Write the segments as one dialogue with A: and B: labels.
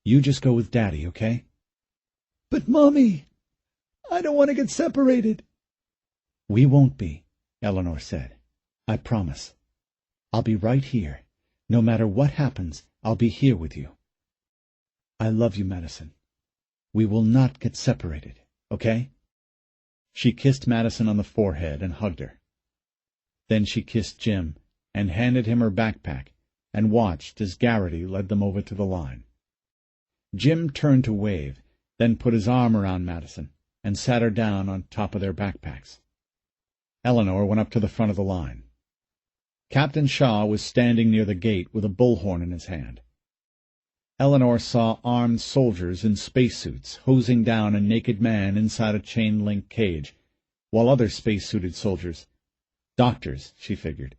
A: You just go with Daddy, okay?
B: But, Mommy, I don't want to get separated.
A: We won't be, Eleanor said. I promise. I'll be right here. No matter what happens, I'll be here with you. I love you, Madison. We will not get separated, okay? She kissed Madison on the forehead and hugged her. Then she kissed Jim and handed him her backpack and watched as Garrity led them over to the line. Jim turned to wave, then put his arm around Madison and sat her down on top of their backpacks. Eleanor went up to the front of the line. Captain Shaw was standing near the gate with a bullhorn in his hand. Eleanor saw armed soldiers in spacesuits hosing down a naked man inside a chain-link cage, while other space-suited soldiers, doctors, she figured,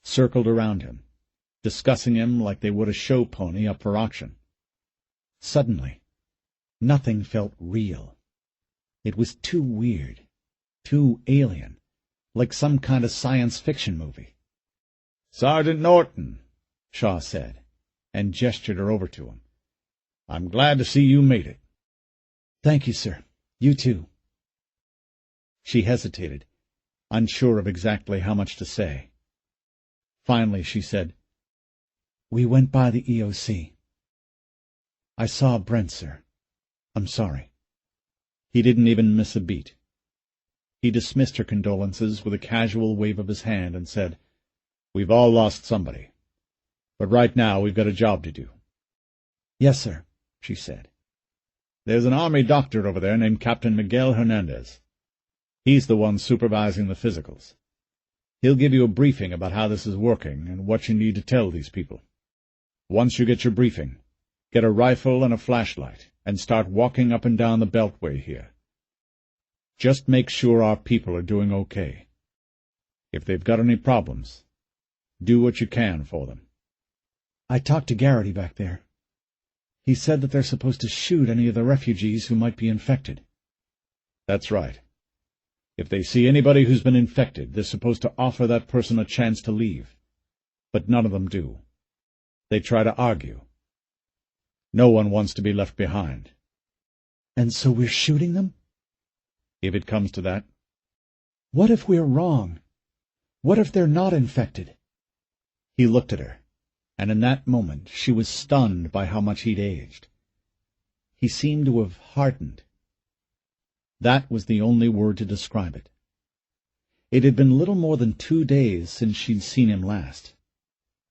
A: circled around him, discussing him like they would a show pony up for auction. Suddenly, nothing felt real. It was too weird, too alien, like some kind of science fiction movie. "Sergeant Norton," Shaw said, and gestured her over to him. "I'm glad to see you made it." "Thank you, sir. You too." She hesitated, unsure of exactly how much to say. Finally she said, "We went by the EOC. I saw Brent, sir. I'm sorry." He didn't even miss a beat. He dismissed her condolences with a casual wave of his hand and said, "We've all lost somebody. But right now we've got a job to do." "Yes, sir," she said. "There's an Army doctor over there named Captain Miguel Hernandez. He's the one supervising the physicals. He'll give you a briefing about how this is working and what you need to tell these people. Once you get your briefing, get a rifle and a flashlight and start walking up and down the beltway here. Just make sure our people are doing okay. If they've got any problems, do what you can for them." "I talked to Garrity back there. He said that they're supposed to shoot any of the refugees who might be infected." "That's right. If they see anybody who's been infected, they're supposed to offer that person a chance to leave. But none of them do. They try to argue. No one wants to be left behind." "And so we're shooting them?" "If it comes to that." "What if we're wrong? What if they're not infected?" He looked at her, and in that moment she was stunned by how much he'd aged. He seemed to have hardened. That was the only word to describe it. It had been little more than 2 days since she'd seen him last,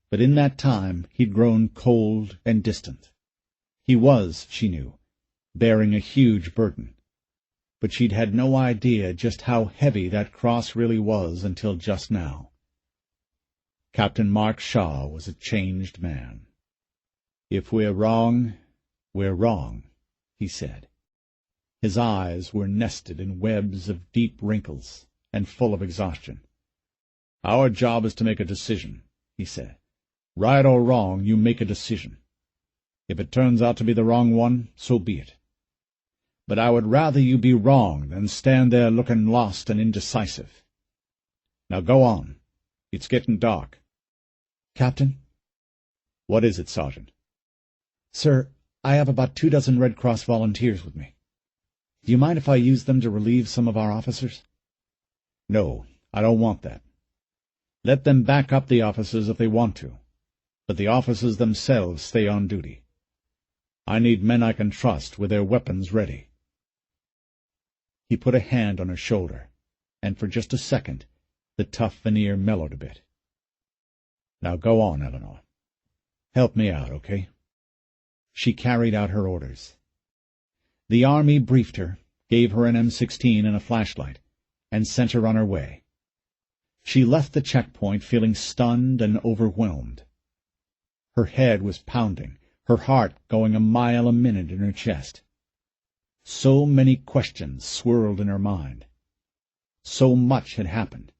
A: but in that time he'd grown cold and distant. He was, she knew, bearing a huge burden, but she'd had no idea just how heavy that cross really was until just now. Captain Mark Shaw was a changed man. "If we're wrong, we're wrong," he said. His eyes were nested in webs of deep wrinkles and full of exhaustion. "Our job is to make a decision," he said. "Right or wrong, you make a decision. If it turns out to be the wrong one, so be it. But I would rather you be wrong than stand there looking lost and indecisive. Now go on. It's getting dark." "Captain?" "What is it, Sergeant?" "Sir, I have about 24 Red Cross volunteers with me. Do you mind if I use them to relieve some of our officers?" "No, I don't want that. Let them back up the officers if they want to, but the officers themselves stay on duty. I need men I can trust with their weapons ready." He put a hand on her shoulder, and for just a second the tough veneer mellowed a bit. "Now go on, Eleanor. Help me out, okay?" She carried out her orders. The Army briefed her, gave her an M16 and a flashlight, and sent her on her way. She left the checkpoint feeling stunned and overwhelmed. Her head was pounding, her heart going a mile a minute in her chest. So many questions swirled in her mind. So much had happened,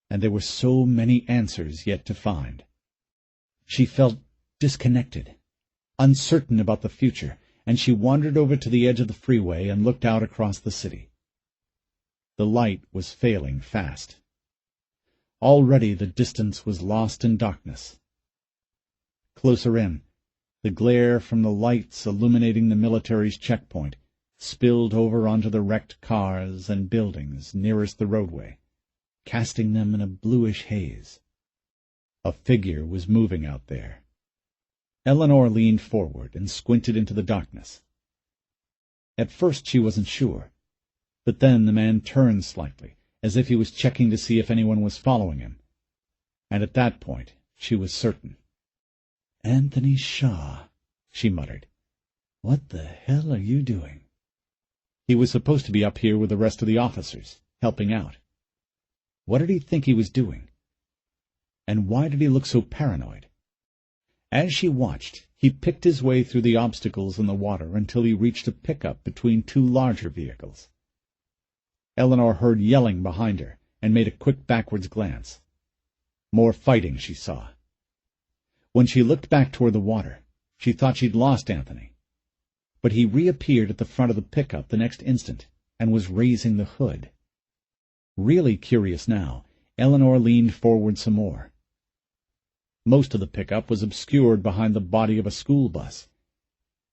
A: and there were so many answers yet to find. She felt disconnected, uncertain about the future, and she wandered over to the edge of the freeway and looked out across the city. The light was failing fast. Already the distance was lost in darkness. Closer in, The glare from the lights illuminating the military's checkpoint spilled over onto the wrecked cars and buildings nearest the roadway, casting them in a bluish haze. A figure was moving out there. Eleanor leaned forward and squinted into the darkness. At first she wasn't sure, but then the man turned slightly, as if he was checking to see if anyone was following him, and at that point she was certain.
B: "Anthony Shaw," she muttered. "What the hell are you doing?"
A: He was supposed to be up here with the rest of the officers, helping out. What did he think he was doing? And why did he look so paranoid? As she watched, he picked his way through the obstacles in the water until he reached a pickup between two larger vehicles. Eleanor heard yelling behind her and made a quick backwards glance. More fighting, she saw. When she looked back toward the water, she thought she'd lost Anthony. But he reappeared at the front of the pickup the next instant and was raising the hood. Really curious now, Eleanor leaned forward some more. Most of the pickup was obscured behind the body of a school bus,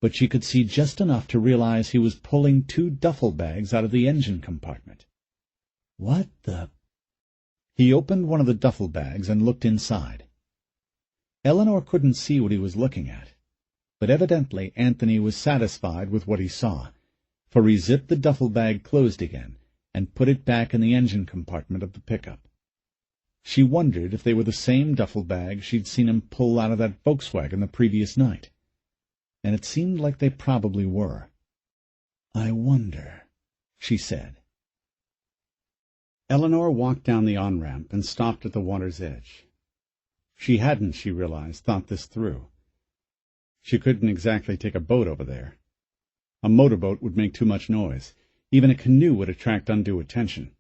A: but she could see just enough to realize he was pulling two duffel bags out of the engine compartment.
B: "What the—"
A: He opened one of the duffel bags and looked inside. Eleanor couldn't see what he was looking at, but evidently Anthony was satisfied with what he saw, for he zipped the duffel bag closed again and put it back in the engine compartment of the pickup. She wondered if they were the same duffel bags she'd seen him pull out of that Volkswagen the previous night, and it seemed like they probably were.
B: "I wonder," she said.
A: Eleanor walked down the on-ramp and stopped at the water's edge. She hadn't, she realized, thought this through. She couldn't exactly take a boat over there. A motorboat would make too much noise. Even a canoe would attract undue attention.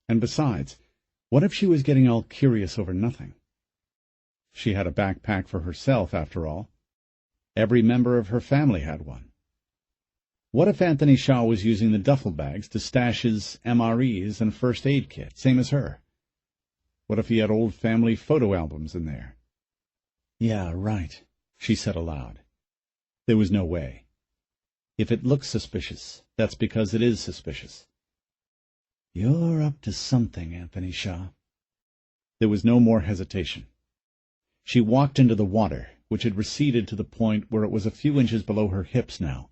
A: And besides, what if she was getting all curious over nothing? She had a backpack for herself, after all. Every member of her family had one. What if Anthony Shaw was using the duffel bags to stash his MREs and first aid kit, same as her? What if he had old family photo albums in there?
B: "Yeah, right,"
A: she said aloud. There was no way. If it looks suspicious, that's because it is suspicious.
B: "You're up to something, Anthony Shaw."
A: There was no more hesitation. She walked into the water, which had receded to the point where it was a few inches below her hips now,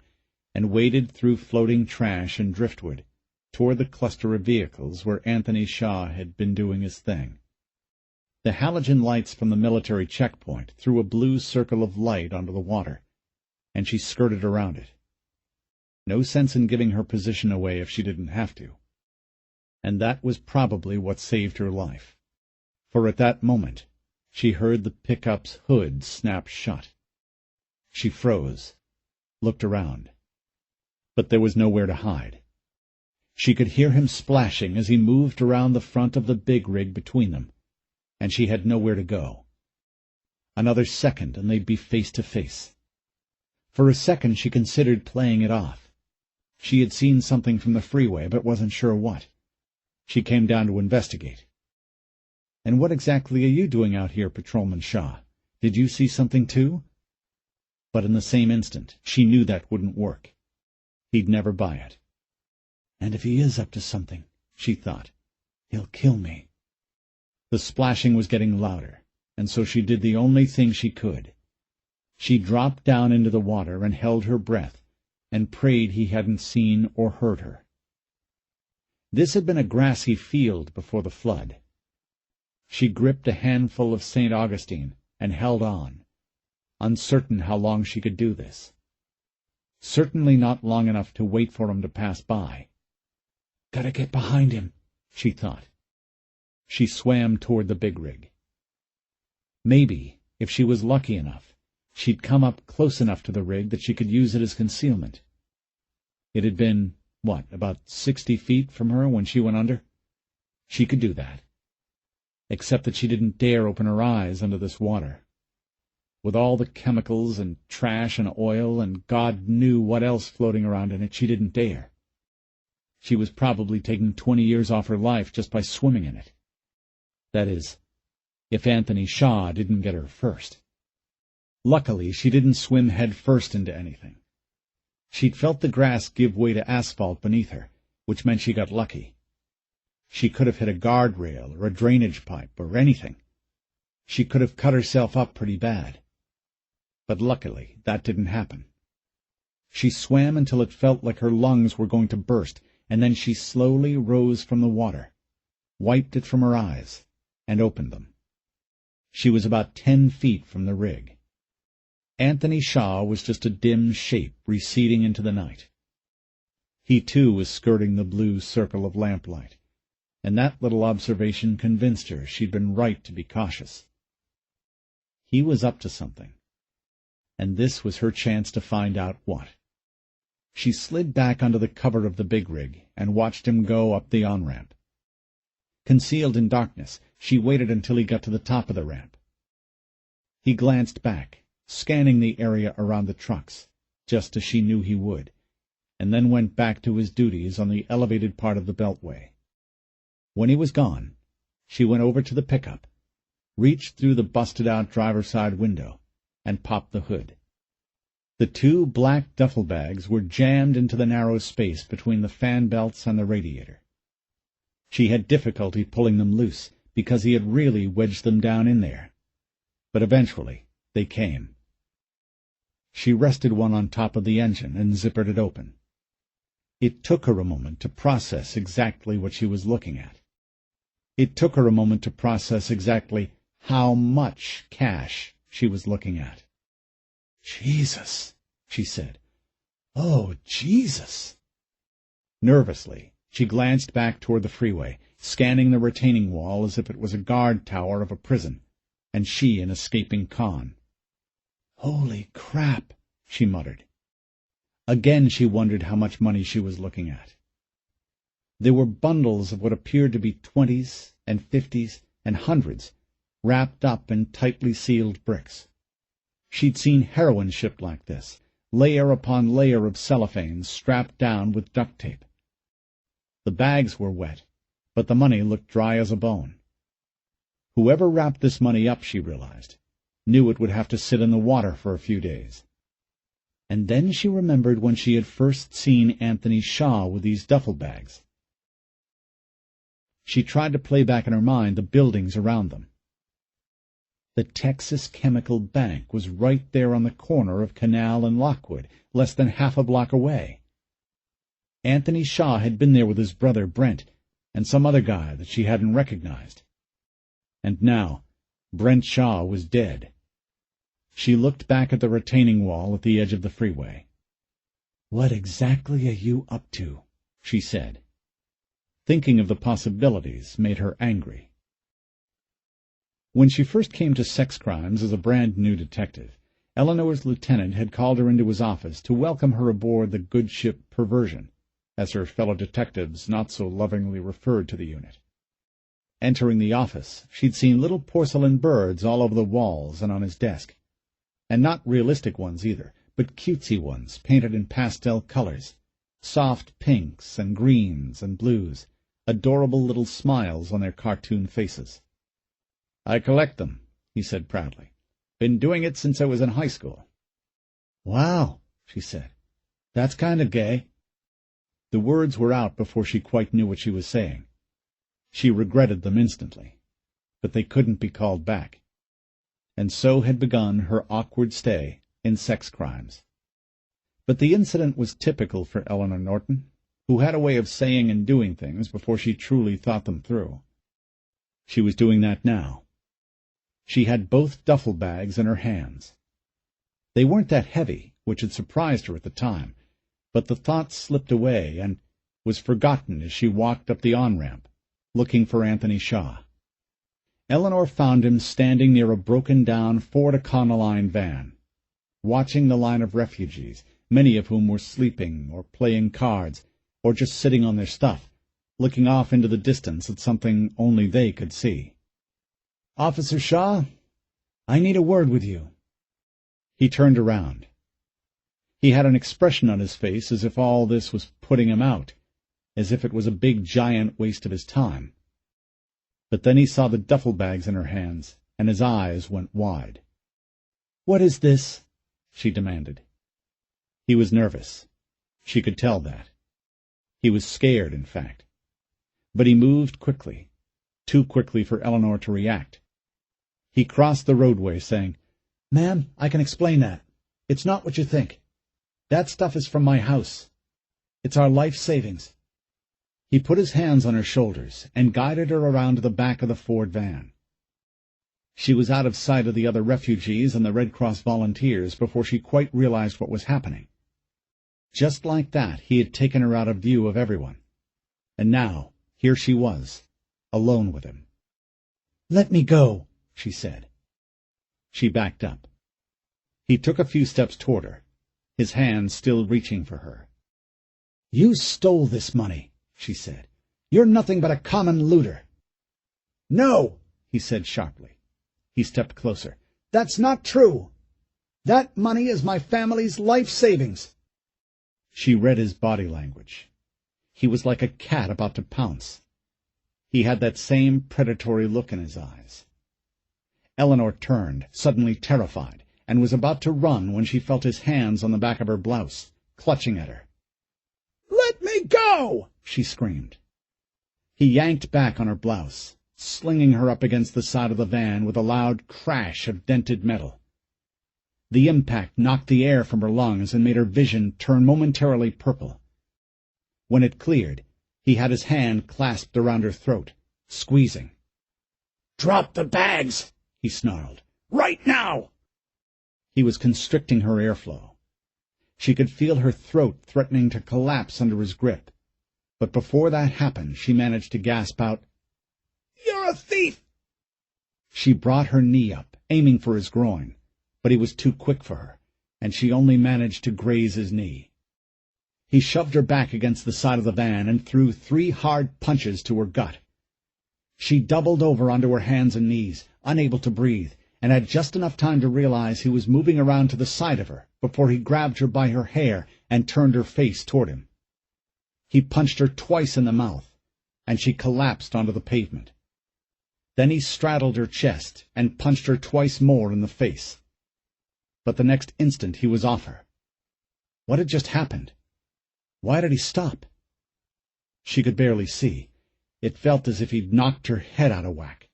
A: and waded through floating trash and driftwood toward the cluster of vehicles where Anthony Shaw had been doing his thing. The halogen lights from the military checkpoint threw a blue circle of light onto the water, and she skirted around it. No sense in giving her position away if she didn't have to. And that was probably what saved her life, for at that moment she heard the pickup's hood snap shut. She froze, looked around, but there was nowhere to hide. She could hear him splashing as he moved around the front of the big rig between them, and she had nowhere to go. Another second and they'd be face to face. For a second she considered playing it off. She had seen something from the freeway, but wasn't sure what. She came down to investigate. "And what exactly are you doing out here, Patrolman Shaw? Did you see something too?" But in the same instant she knew that wouldn't work. He'd never buy it.
B: "And if he is up to something," she thought, "he'll kill me."
A: The splashing was getting louder, and so she did the only thing she could. She dropped down into the water and held her breath, and prayed he hadn't seen or heard her. This had been a grassy field before the flood. She gripped a handful of St. Augustine and held on, uncertain how long she could do this. Certainly not long enough to wait for him to pass by.
B: "Gotta get behind him," she thought.
A: She swam toward the big rig. Maybe, if she was lucky enough, she'd come up close enough to the rig that she could use it as concealment. It had been, about 60 feet from her when she went under? She could do that. Except that she didn't dare open her eyes under this water. With all the chemicals and trash and oil and God knew what else floating around in it, she didn't dare. She was probably taking 20 years off her life just by swimming in it. That is, if Anthony Shaw didn't get her first. Luckily, she didn't swim head first into anything. She'd felt the grass give way to asphalt beneath her, which meant she got lucky. She could have hit a guardrail or a drainage pipe or anything. She could have cut herself up pretty bad. But luckily, that didn't happen. She swam until it felt like her lungs were going to burst, and then she slowly rose from the water, wiped it from her eyes, and opened them. She was about 10 feet from the rig. Anthony Shaw was just a dim shape receding into the night. He, too, was skirting the blue circle of lamplight, and that little observation convinced her she'd been right to be cautious. He was up to something, and this was her chance to find out what. She slid back onto the cover of the big rig and watched him go up the on-ramp. Concealed in darkness, she waited until he got to the top of the ramp. He glanced back, scanning the area around the trucks, just as she knew he would, and then went back to his duties on the elevated part of the beltway. When he was gone, she went over to the pickup, reached through the busted-out driver's side window, and popped the hood. The 2 black duffel bags were jammed into the narrow space between the fan belts and the radiator. She had difficulty pulling them loose, because he had really wedged them down in there. But eventually they came. She rested one on top of the engine and zippered it open. It took her a moment to process exactly what she was looking at. It took her a moment to process exactly how much cash she was looking at. "Jesus," she said. "Oh, Jesus." Nervously, she glanced back toward the freeway, scanning the retaining wall as if it was a guard tower of a prison, and she an escaping con. "Holy crap," she muttered. Again she wondered how much money she was looking at. There were bundles of what appeared to be 20s and 50s and hundreds, wrapped up in tightly sealed bricks. She'd seen heroin shipped like this, layer upon layer of cellophane strapped down with duct tape. The bags were wet, but the money looked dry as a bone. Whoever wrapped this money up, she realized, knew it would have to sit in the water for a few days. And then she remembered when she had first seen Anthony Shaw with these duffel bags. She tried to play back in her mind the buildings around them. The Texas Chemical Bank was right there on the corner of Canal and Lockwood, less than half a block away. Anthony Shaw had been there with his brother Brent and some other guy that she hadn't recognized. And now Brent Shaw was dead. She looked back at the retaining wall at the edge of the freeway. "What exactly are you up to?" she said. Thinking of the possibilities made her angry. When she first came to sex crimes as a brand-new detective, Eleanor's lieutenant had called her into his office to welcome her aboard the good ship Perversion, as her fellow detectives not so lovingly referred to the unit. Entering the office, she'd seen little porcelain birds all over the walls and on his desk. And not realistic ones either, but cutesy ones painted in pastel colors, soft pinks and greens and blues, adorable little smiles on their cartoon faces. "I collect them," he said proudly. "Been doing it since I was in high school." "Wow," she said. "That's kind of gay." The words were out before she quite knew what she was saying. She regretted them instantly, but they couldn't be called back. And so had begun her awkward stay in sex crimes. But the incident was typical for Eleanor Norton, who had a way of saying and doing things before she truly thought them through. She was doing that now. She had both duffel bags in her hands. They weren't that heavy, which had surprised her at the time, but the thought slipped away and was forgotten as she walked up the on-ramp, looking for Anthony Shaw. Eleanor found him standing near a broken-down Ford Econoline van, watching the line of refugees, many of whom were sleeping or playing cards or just sitting on their stuff, looking off into the distance at something only they could see. "Officer Shaw, I need a word with you." He turned around. He had an expression on his face as if all this was putting him out, as if it was a big giant waste of his time. But then he saw the duffel bags in her hands, and his eyes went wide. "What is this?" she demanded. He was nervous. She could tell that. He was scared, in fact. But he moved quickly, too quickly for Eleanor to react. He crossed the roadway, saying, "Ma'am, I can explain that. It's not what you think. That stuff is from my house. It's our life savings." He put his hands on her shoulders and guided her around to the back of the Ford van. She was out of sight of the other refugees and the Red Cross volunteers before she quite realized what was happening. Just like that, he had taken her out of view of everyone. And now, here she was, alone with him. "Let me go," she said. She backed up. He took a few steps toward her, his hand still reaching for her. "You stole this money," she said. "You're nothing but a common looter." "No," he said sharply. He stepped closer. "That's not true. That money is my family's life savings." She read his body language. He was like a cat about to pounce. He had that same predatory look in his eyes. Eleanor turned, suddenly terrified, and was about to run when she felt his hands on the back of her blouse, clutching at her. "Let me go!" she screamed. He yanked back on her blouse, slinging her up against the side of the van with a loud crash of dented metal. The impact knocked the air from her lungs and made her vision turn momentarily purple. When it cleared, he had his hand clasped around her throat, squeezing. "Drop the bags!" he snarled. "Right now!" He was constricting her airflow. She could feel her throat threatening to collapse under his grip. But before that happened, she managed to gasp out, "You're a thief!" She brought her knee up, aiming for his groin, but he was too quick for her, and she only managed to graze his knee. He shoved her back against the side of the van and threw 3 hard punches to her gut. She doubled over onto her hands and knees, unable to breathe, and had just enough time to realize he was moving around to the side of her before he grabbed her by her hair and turned her face toward him. He punched her twice in the mouth, and she collapsed onto the pavement. Then he straddled her chest and punched her twice more in the face. But the next instant he was off her. What had just happened? Why did he stop? She could barely see. It felt as if he'd knocked her head out of whack.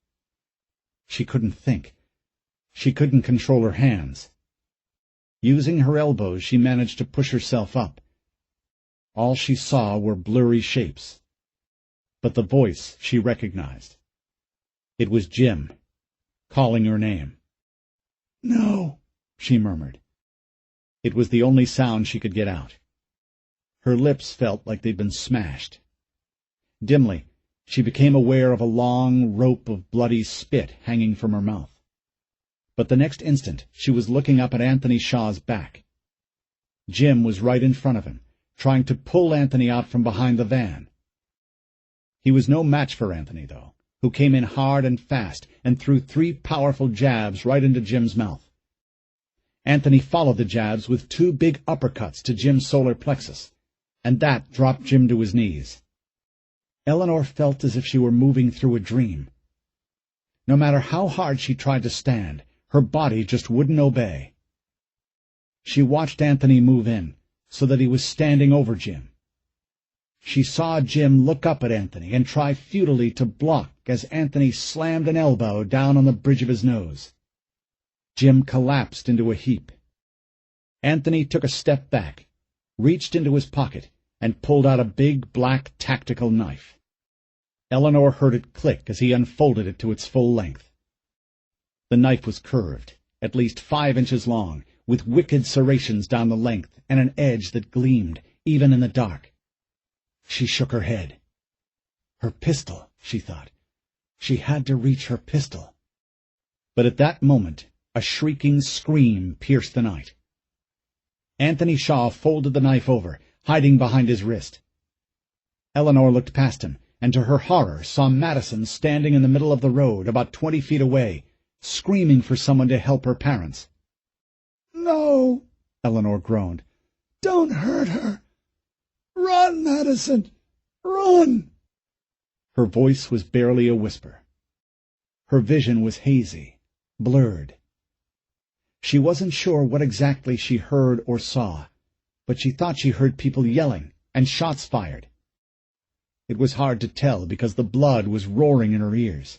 A: She couldn't think. She couldn't control her hands. Using her elbows, she managed to push herself up. All she saw were blurry shapes. But the voice she recognized. It was Jim, calling her name. "No," she murmured. It was the only sound she could get out. Her lips felt like they'd been smashed. Dimly, she became aware of a long rope of bloody spit hanging from her mouth. But the next instant she was looking up at Anthony Shaw's back. Jim was right in front of him, trying to pull Anthony out from behind the van. He was no match for Anthony, though, who came in hard and fast and threw 3 powerful jabs right into Jim's mouth. Anthony followed the jabs with 2 big uppercuts to Jim's solar plexus, and that dropped Jim to his knees. Eleanor felt as if she were moving through a dream. No matter how hard she tried to stand, her body just wouldn't obey. She watched Anthony move in, so that he was standing over Jim. She saw Jim look up at Anthony and try futilely to block as Anthony slammed an elbow down on the bridge of his nose. Jim collapsed into a heap. Anthony took a step back, reached into his pocket, and pulled out a big black tactical knife. Eleanor heard it click as he unfolded it to its full length. The knife was curved, at least 5 inches long, with wicked serrations down the length and an edge that gleamed, even in the dark. She shook her head. Her pistol, she thought. She had to reach her pistol. But at that moment, a shrieking scream pierced the night. Anthony Shaw folded the knife over, hiding behind his wrist. Eleanor looked past him, and to her horror saw Madison standing in the middle of the road, about 20 feet away, screaming for someone to help her parents. "No," Eleanor groaned. "Don't hurt her. Run, Madison, run!" Her voice was barely a whisper. Her vision was hazy, blurred. She wasn't sure what exactly she heard or saw, but she thought she heard people yelling and shots fired. It was hard to tell because the blood was roaring in her ears.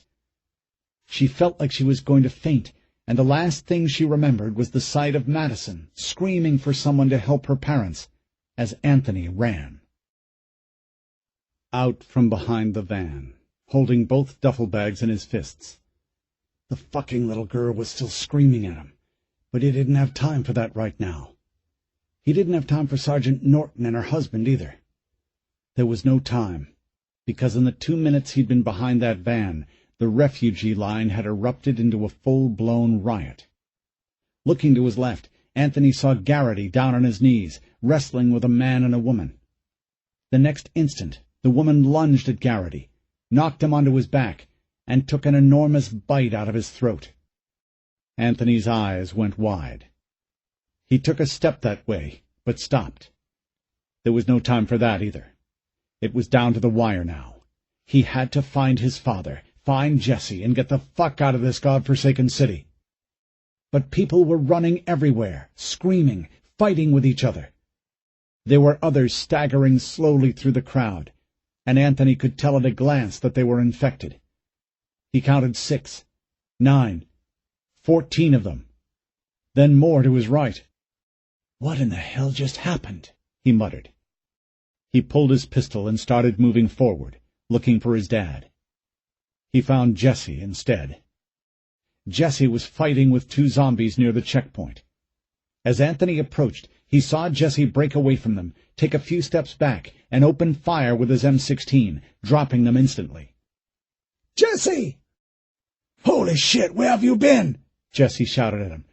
A: She felt like she was going to faint, and the last thing she remembered was the sight of Madison screaming for someone to help her parents as Anthony ran. Out from behind the van, holding both duffel bags in his fists. The fucking little girl was still screaming at him, but he didn't have time for that right now. He didn't have time for Sergeant Norton and her husband either. There was no time, because in the 2 minutes he'd been behind that van, the refugee line had erupted into a full-blown riot. Looking to his left, Anthony saw Garrity down on his knees, wrestling with a man and a woman. The next instant, the woman lunged at Garrity, knocked him onto his back, and took an enormous bite out of his throat. Anthony's eyes went wide. He took a step that way, but stopped. There was no time for that either. It was down to the wire now. He had to find his father, find Jesse, and get the fuck out of this godforsaken city. But people were running everywhere, screaming, fighting with each other. There were others staggering slowly through the crowd, and Anthony could tell at a glance that they were infected. He counted 6, 9, 14 of them, then more to his right. "What in the hell just happened?" he muttered. He pulled his pistol and started moving forward, looking for his dad. He found Jesse instead. Jesse was fighting with 2 zombies near the checkpoint. As Anthony approached, he saw Jesse break away from them, take a few steps back, and open fire with his M16, dropping them instantly. "Jesse!" "Holy shit, where have you been?" Jesse shouted at him.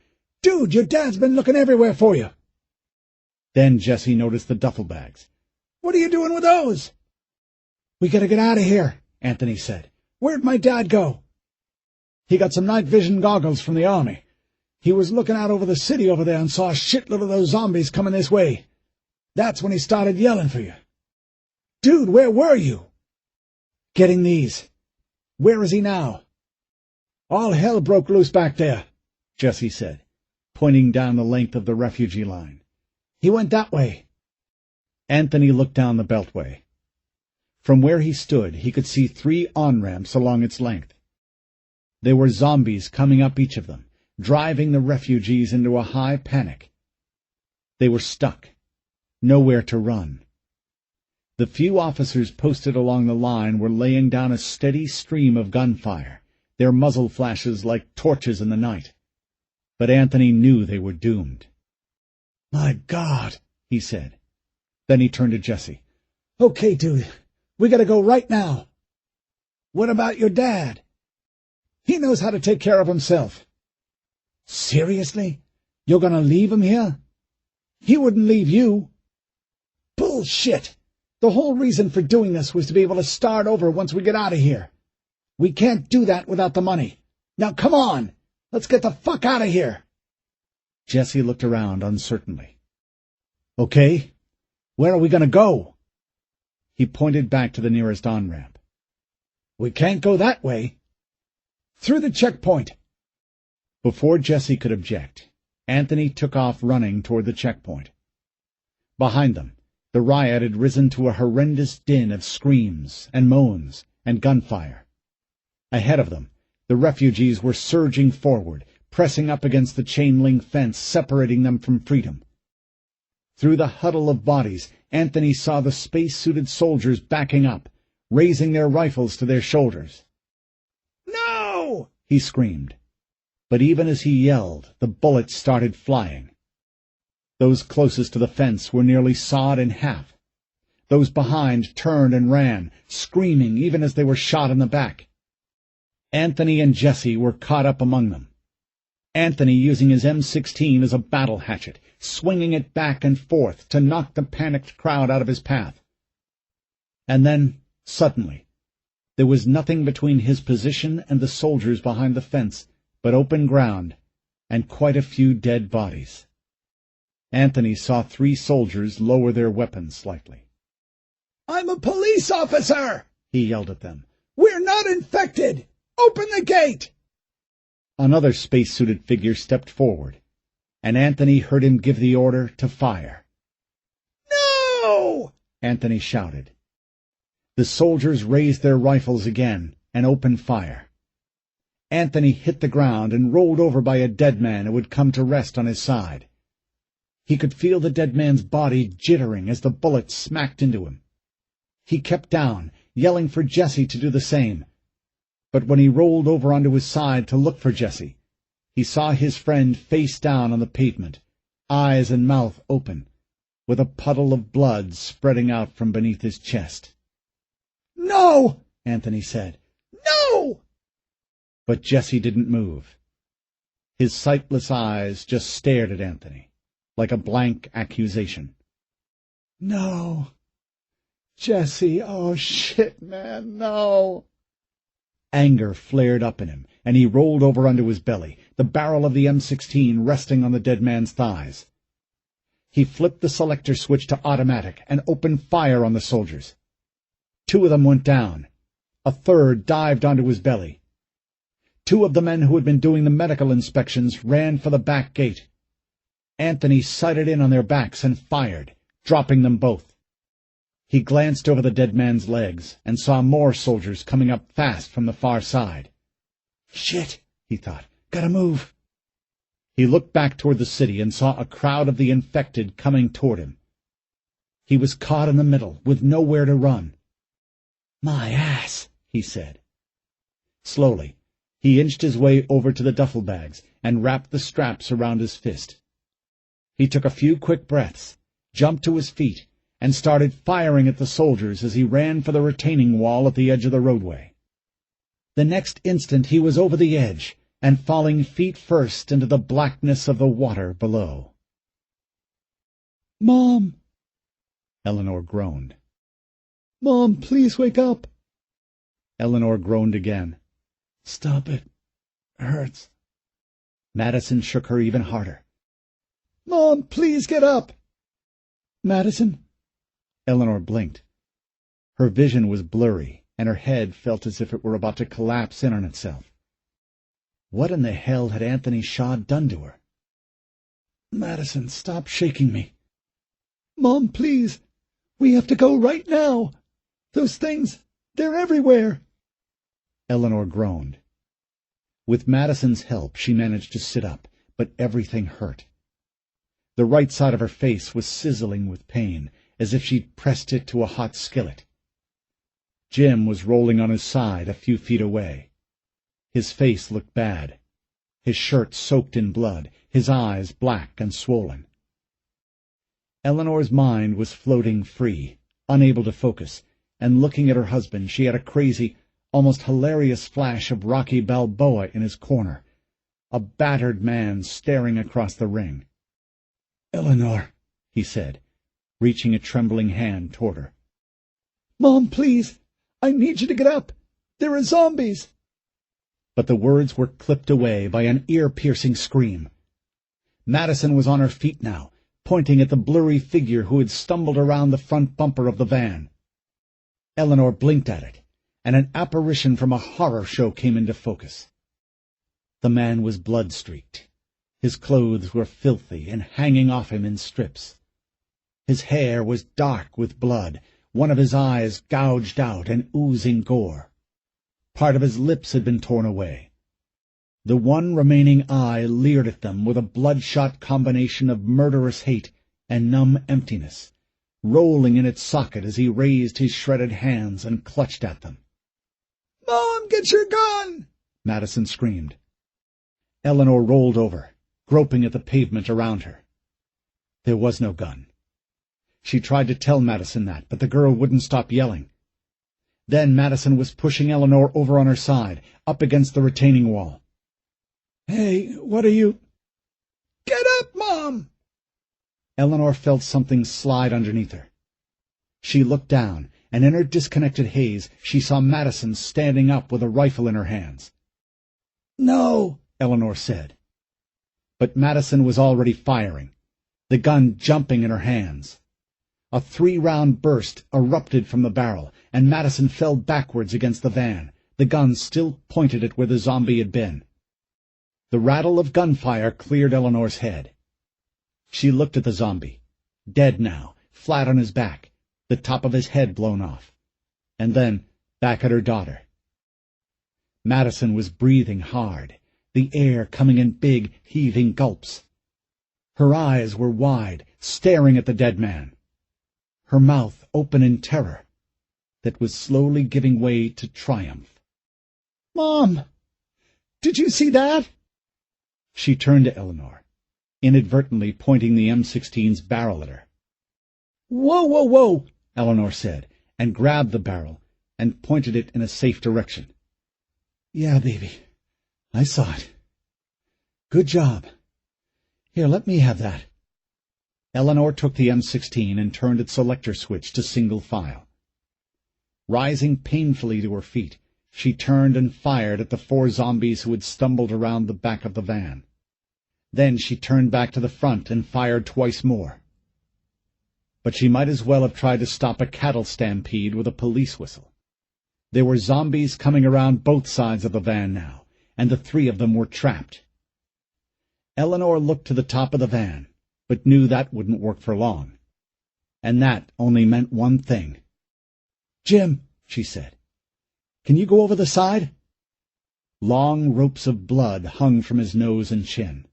A: "Dude, your dad's been looking everywhere for you." Then Jesse noticed the duffel bags. "What are you doing with those?" "We gotta get out of here," Anthony said. "Where'd my dad go?" "He got some night vision goggles from the army. He was looking out over the city over there and saw a shitload of those zombies coming this way. That's when he started yelling for you." "Dude, where were you?" "Getting these." "Where is he now?" "All hell broke loose back there," Jesse said, pointing down the length of the refugee line. "He went that way." Anthony looked down the beltway. From where he stood, he could see 3 on-ramps along its length. There were zombies coming up each of them, driving the refugees into a high panic. They were stuck, nowhere to run. The few officers posted along the line were laying down a steady stream of gunfire, their muzzle flashes like torches in the night. But Anthony knew they were doomed. "My God," he said. Then he turned to Jesse. "Okay, dude, we gotta go right now." "What about your dad?" "He knows how to take care of himself." "Seriously? You're gonna leave him here?" "He wouldn't leave you." "Bullshit! The whole reason for doing this was to be able to start over once we get out of here. We can't do that without the money. Now come on! Let's get the fuck out of here!" Jesse looked around uncertainly. "Okay, where are we going to go?" He pointed back to the nearest on-ramp. "We can't go that way." "Through the checkpoint." Before Jesse could object, Anthony took off running toward the checkpoint. Behind them, the riot had risen to a horrendous din of screams and moans and gunfire. Ahead of them, the refugees were surging forward, pressing up against the chain-link fence separating them from freedom. Through the huddle of bodies, Anthony saw the space-suited soldiers backing up, raising their rifles to their shoulders. "No!" he screamed. But even as he yelled, the bullets started flying. Those closest to the fence were nearly sawed in half. Those behind turned and ran, screaming even as they were shot in the back. Anthony and Jesse were caught up among them. Anthony using his M16 as a battle hatchet, swinging it back and forth to knock the panicked crowd out of his path. And then, suddenly, there was nothing between his position and the soldiers behind the fence but open ground and quite a few dead bodies. Anthony saw 3 soldiers lower their weapons slightly. "I'm a police officer!" he yelled at them. "We're not infected! Open the gate!" Another space-suited figure stepped forward, and Anthony heard him give the order to fire. "No!" Anthony shouted. The soldiers raised their rifles again and opened fire. Anthony hit the ground and rolled over by a dead man who had come to rest on his side. He could feel the dead man's body jittering as the bullets smacked into him. He kept down, yelling for Jesse to do the same. But when he rolled over onto his side to look for Jesse, he saw his friend face down on the pavement, eyes and mouth open, with a puddle of blood spreading out from beneath his chest. "No!" Anthony said. "No!" But Jesse didn't move. His sightless eyes just stared at Anthony, like a blank accusation. "No. Jesse, oh shit, man, no." Anger flared up in him, and he rolled over onto his belly, the barrel of the M16 resting on the dead man's thighs. He flipped the selector switch to automatic and opened fire on the soldiers. 2 of them went down. A third dived onto his belly. 2 of the men who had been doing the medical inspections ran for the back gate. Anthony sighted in on their backs and fired, dropping them both. He glanced over the dead man's legs and saw more soldiers coming up fast from the far side. "Shit," he thought. "Gotta move." He looked back toward the city and saw a crowd of the infected coming toward him. He was caught in the middle, with nowhere to run. "My ass," he said. Slowly, he inched his way over to the duffel bags and wrapped the straps around his fist. He took a few quick breaths, jumped to his feet, and started firing at the soldiers as he ran for the retaining wall at the edge of the roadway. The next instant he was over the edge and falling feet first into the blackness of the water below. "Mom!" Eleanor groaned. "Mom, please wake up!" Eleanor groaned again. "Stop it. It hurts." Madison shook her even harder. "Mom, please get up!" "Madison?" Eleanor blinked. Her vision was blurry, and her head felt as if it were about to collapse in on itself. What in the hell had Anthony Shaw done to her? "Madison, stop shaking me." "Mom, please. We have to go right now. Those things, they're everywhere." Eleanor groaned. With Madison's help, she managed to sit up, but everything hurt. The right side of her face was sizzling with pain, as if she'd pressed it to a hot skillet. Jim was rolling on his side a few feet away. His face looked bad, his shirt soaked in blood, his eyes black and swollen. Eleanor's mind was floating free, unable to focus, and looking at her husband, she had a crazy, almost hilarious flash of Rocky Balboa in his corner, a battered man staring across the ring. "Eleanor," he said, reaching a trembling hand toward her. "Mom, please, I need you to get up. There are zombies." But the words were clipped away by an ear-piercing scream. Madison was on her feet now, pointing at the blurry figure who had stumbled around the front bumper of the van. Eleanor blinked at it, and an apparition from a horror show came into focus. The man was blood-streaked. His clothes were filthy and hanging off him in strips. His hair was dark with blood, one of his eyes gouged out and oozing gore. Part of his lips had been torn away. The one remaining eye leered at them with a bloodshot combination of murderous hate and numb emptiness, rolling in its socket as he raised his shredded hands and clutched at them. "Mom, get your gun!" Madison screamed. Eleanor rolled over, groping at the pavement around her. There was no gun. She tried to tell Madison that, but the girl wouldn't stop yelling. Then Madison was pushing Eleanor over on her side, up against the retaining wall. "Hey, what are you—" "Get up, Mom!" Eleanor felt something slide underneath her. She looked down, and in her disconnected haze she saw Madison standing up with a rifle in her hands. "No," Eleanor said. But Madison was already firing, the gun jumping in her hands. A 3-round burst erupted from the barrel, and Madison fell backwards against the van, the gun still pointed at where the zombie had been. The rattle of gunfire cleared Eleanor's head. She looked at the zombie, dead now, flat on his back, the top of his head blown off, and then back at her daughter. Madison was breathing hard, the air coming in big, heaving gulps. Her eyes were wide, staring at the dead man, her mouth open in terror that was slowly giving way to triumph. "Mom! Did you see that?" She turned to Eleanor, inadvertently pointing the M16's barrel at her. "Whoa, whoa, whoa!" Eleanor said, and grabbed the barrel and pointed it in a safe direction. "Yeah, baby, I saw it. Good job. Here, let me have that." Eleanor took the M16 and turned its selector switch to single file. Rising painfully to her feet, she turned and fired at the 4 zombies who had stumbled around the back of the van. Then she turned back to the front and fired twice more. But she might as well have tried to stop a cattle stampede with a police whistle. There were zombies coming around both sides of the van now, and the 3 of them were trapped. Eleanor looked to the top of the van, but knew that wouldn't work for long. And that only meant one thing. "Jim," she said, "can you go over the side?" Long ropes of blood hung from his nose and chin.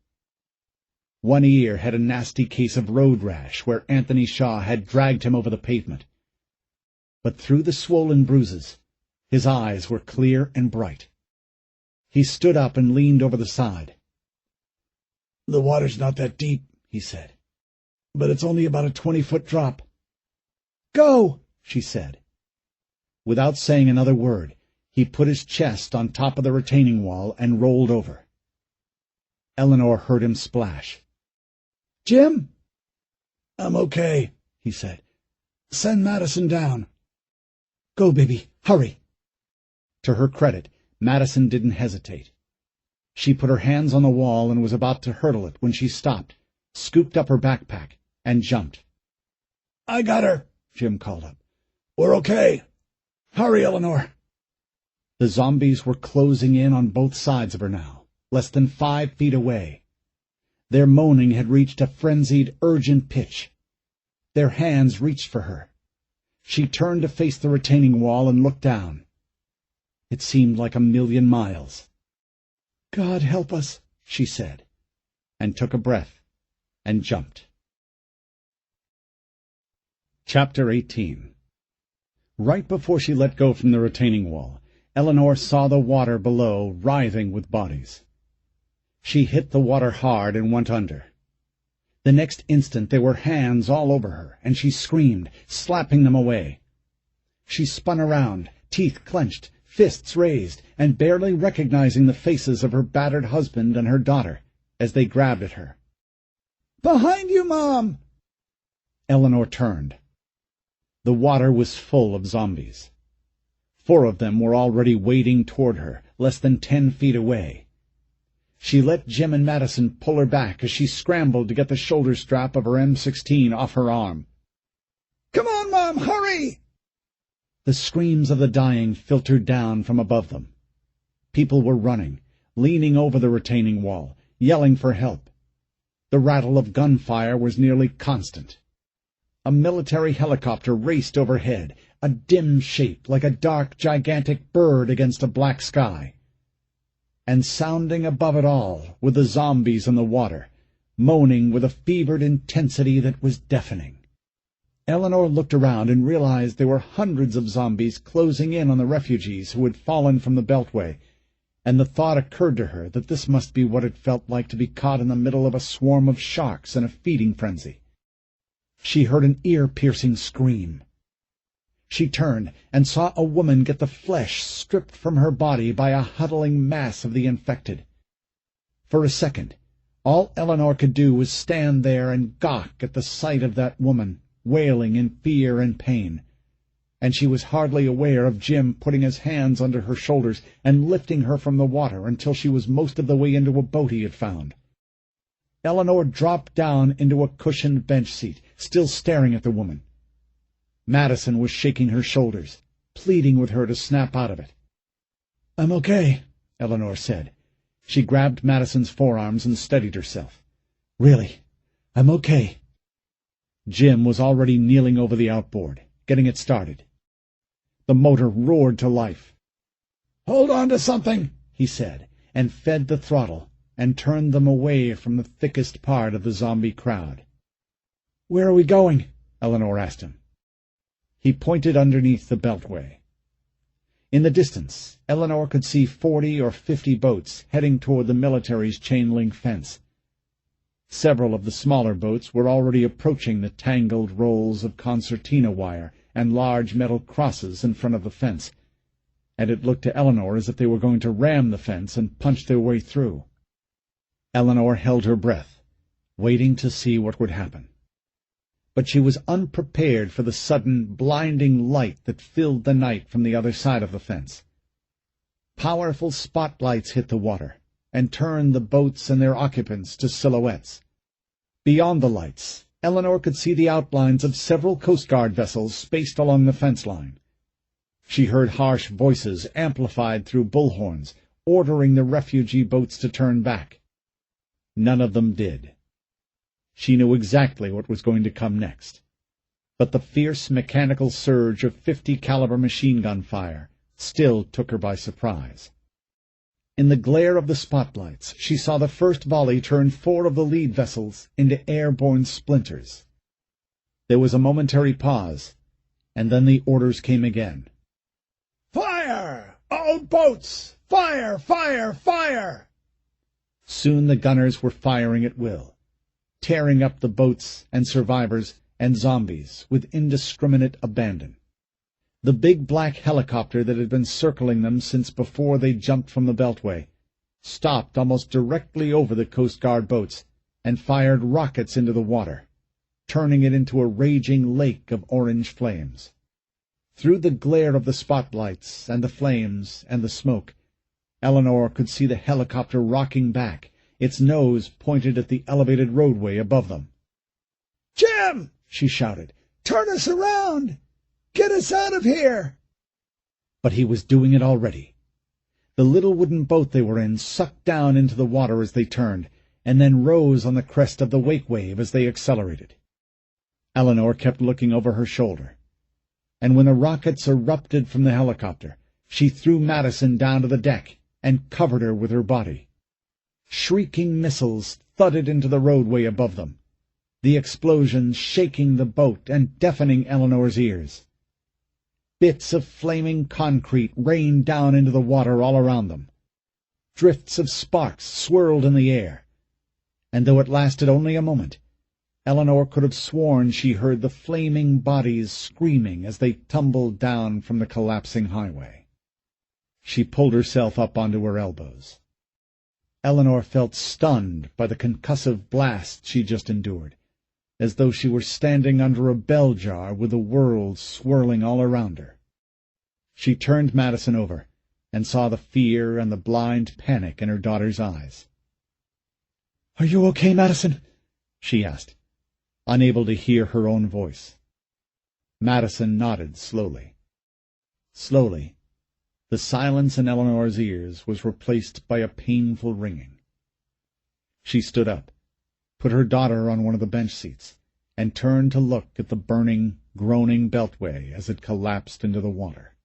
A: One ear had a nasty case of road rash where Anthony Shaw had dragged him over the pavement. But through the swollen bruises, his eyes were clear and bright. He stood up and leaned over the side. "The water's not that deep," he said, "but it's only about a 20-foot drop." "Go," she said. Without saying another word, he put his chest on top of the retaining wall and rolled over. Eleanor heard him splash. "Jim?" "I'm okay," he said. "Send Madison down." "Go, baby, hurry." To her credit, Madison didn't hesitate. She put her hands on the wall and was about to hurdle it when she stopped, scooped up her backpack, and jumped. "I got her," Jim called up. "We're okay. Hurry, Eleanor." The zombies were closing in on both sides of her now, less than 5 feet away. Their moaning had reached a frenzied, urgent pitch. Their hands reached for her. She turned to face the retaining wall and looked down. It seemed like 1,000,000 miles. "God help us," she said, and took a breath, and jumped. Chapter 18. Right before she let go from the retaining wall, Eleanor saw the water below writhing with bodies. She hit the water hard and went under. The next instant there were hands all over her, and she screamed, slapping them away. She spun around, teeth clenched, fists raised, and barely recognizing the faces of her battered husband and her daughter as they grabbed at her. "Behind you, Mom!" Eleanor turned. The water was full of zombies. 4 of them were already wading toward her, less than 10 feet away. She let Jim and Madison pull her back as she scrambled to get the shoulder strap of her M16 off her arm. "Come on, Mom, hurry!" The screams of the dying filtered down from above them. People were running, leaning over the retaining wall, yelling for help. The rattle of gunfire was nearly constant. A military helicopter raced overhead, a dim shape like a dark, gigantic bird against a black sky. And sounding above it all were the zombies in the water, moaning with a fevered intensity that was deafening. Eleanor looked around and realized there were hundreds of zombies closing in on the refugees who had fallen from the Beltway, and the thought occurred to her that this must be what it felt like to be caught in the middle of a swarm of sharks in a feeding frenzy. She heard an ear-piercing scream. She turned and saw a woman get the flesh stripped from her body by a huddling mass of the infected. For a second, all Eleanor could do was stand there and gawk at the sight of that woman, wailing in fear and pain, and she was hardly aware of Jim putting his hands under her shoulders and lifting her from the water until she was most of the way into a boat he had found. Eleanor dropped down into a cushioned bench seat, still staring at the woman. Madison was shaking her shoulders, pleading with her to snap out of it. "I'm okay," Eleanor said. She grabbed Madison's forearms and steadied herself. "Really, I'm okay. Jim was already kneeling over the outboard, getting it started. The motor roared to life. "Hold on to something," he said, and fed the throttle, and turned them away from the thickest part of the zombie crowd. "Where are we going?" Eleanor asked him. He pointed underneath the beltway. In the distance, Eleanor could see 40 or 50 boats heading toward the military's chain-link fence. Several of the smaller boats were already approaching the tangled rolls of concertina wire and large metal crosses in front of the fence, and it looked to Eleanor as if they were going to ram the fence and punch their way through. Eleanor held her breath, waiting to see what would happen. But she was unprepared for the sudden, blinding light that filled the night from the other side of the fence. Powerful spotlights hit the water and turned the boats and their occupants to silhouettes. Beyond the lights, Eleanor could see the outlines of several Coast Guard vessels spaced along the fence line. She heard harsh voices amplified through bullhorns, ordering the refugee boats to turn back. None of them did. She knew exactly what was going to come next, but the fierce mechanical surge of 50-caliber machine gun fire still took her by surprise. In the glare of the spotlights, she saw the first volley turn 4 of the lead vessels into airborne splinters. There was a momentary pause, and then the orders came again. "Fire! All boats! Fire! Fire! Fire!" Soon the gunners were firing at will, tearing up the boats and survivors and zombies with indiscriminate abandon. The big black helicopter that had been circling them since before they jumped from the beltway stopped almost directly over the Coast Guard boats and fired rockets into the water, turning it into a raging lake of orange flames. Through the glare of the spotlights and the flames and the smoke, Eleanor could see the helicopter rocking back, its nose pointed at the elevated roadway above them. "Jim!" she shouted. "Turn us around! Get us out of here!" But he was doing it already. The little wooden boat they were in sucked down into the water as they turned, and then rose on the crest of the wake wave as they accelerated. Eleanor kept looking over her shoulder, and when the rockets erupted from the helicopter, she threw Madison down to the deck and covered her with her body. Shrieking missiles thudded into the roadway above them, the explosions shaking the boat and deafening Eleanor's ears. Bits of flaming concrete rained down into the water all around them. Drifts of sparks swirled in the air, and though it lasted only a moment, Eleanor could have sworn she heard the flaming bodies screaming as they tumbled down from the collapsing highway. She pulled herself up onto her elbows. Eleanor felt stunned by the concussive blast she just endured, as though she were standing under a bell jar with the world swirling all around her. She turned Madison over and saw the fear and the blind panic in her daughter's eyes. "Are you okay, Madison?" she asked, unable to hear her own voice. Madison nodded slowly. Slowly, the silence in Eleanor's ears was replaced by a painful ringing. She stood up, put her daughter on one of the bench seats, and turned to look at the burning, groaning beltway as it collapsed into the water.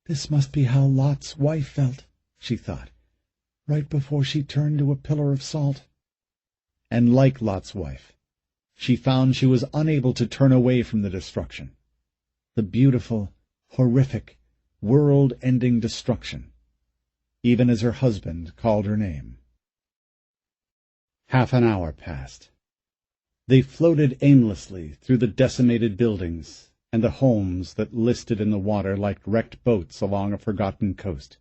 A: "This must be how Lot's wife felt," she thought, "right before she turned to a pillar of salt." And like Lot's wife, she found she was unable to turn away from the destruction, the beautiful, horrific, world-ending destruction, even as her husband called her name. Half an hour passed. They floated aimlessly through the decimated buildings and the homes that listed in the water like wrecked boats along a forgotten coast.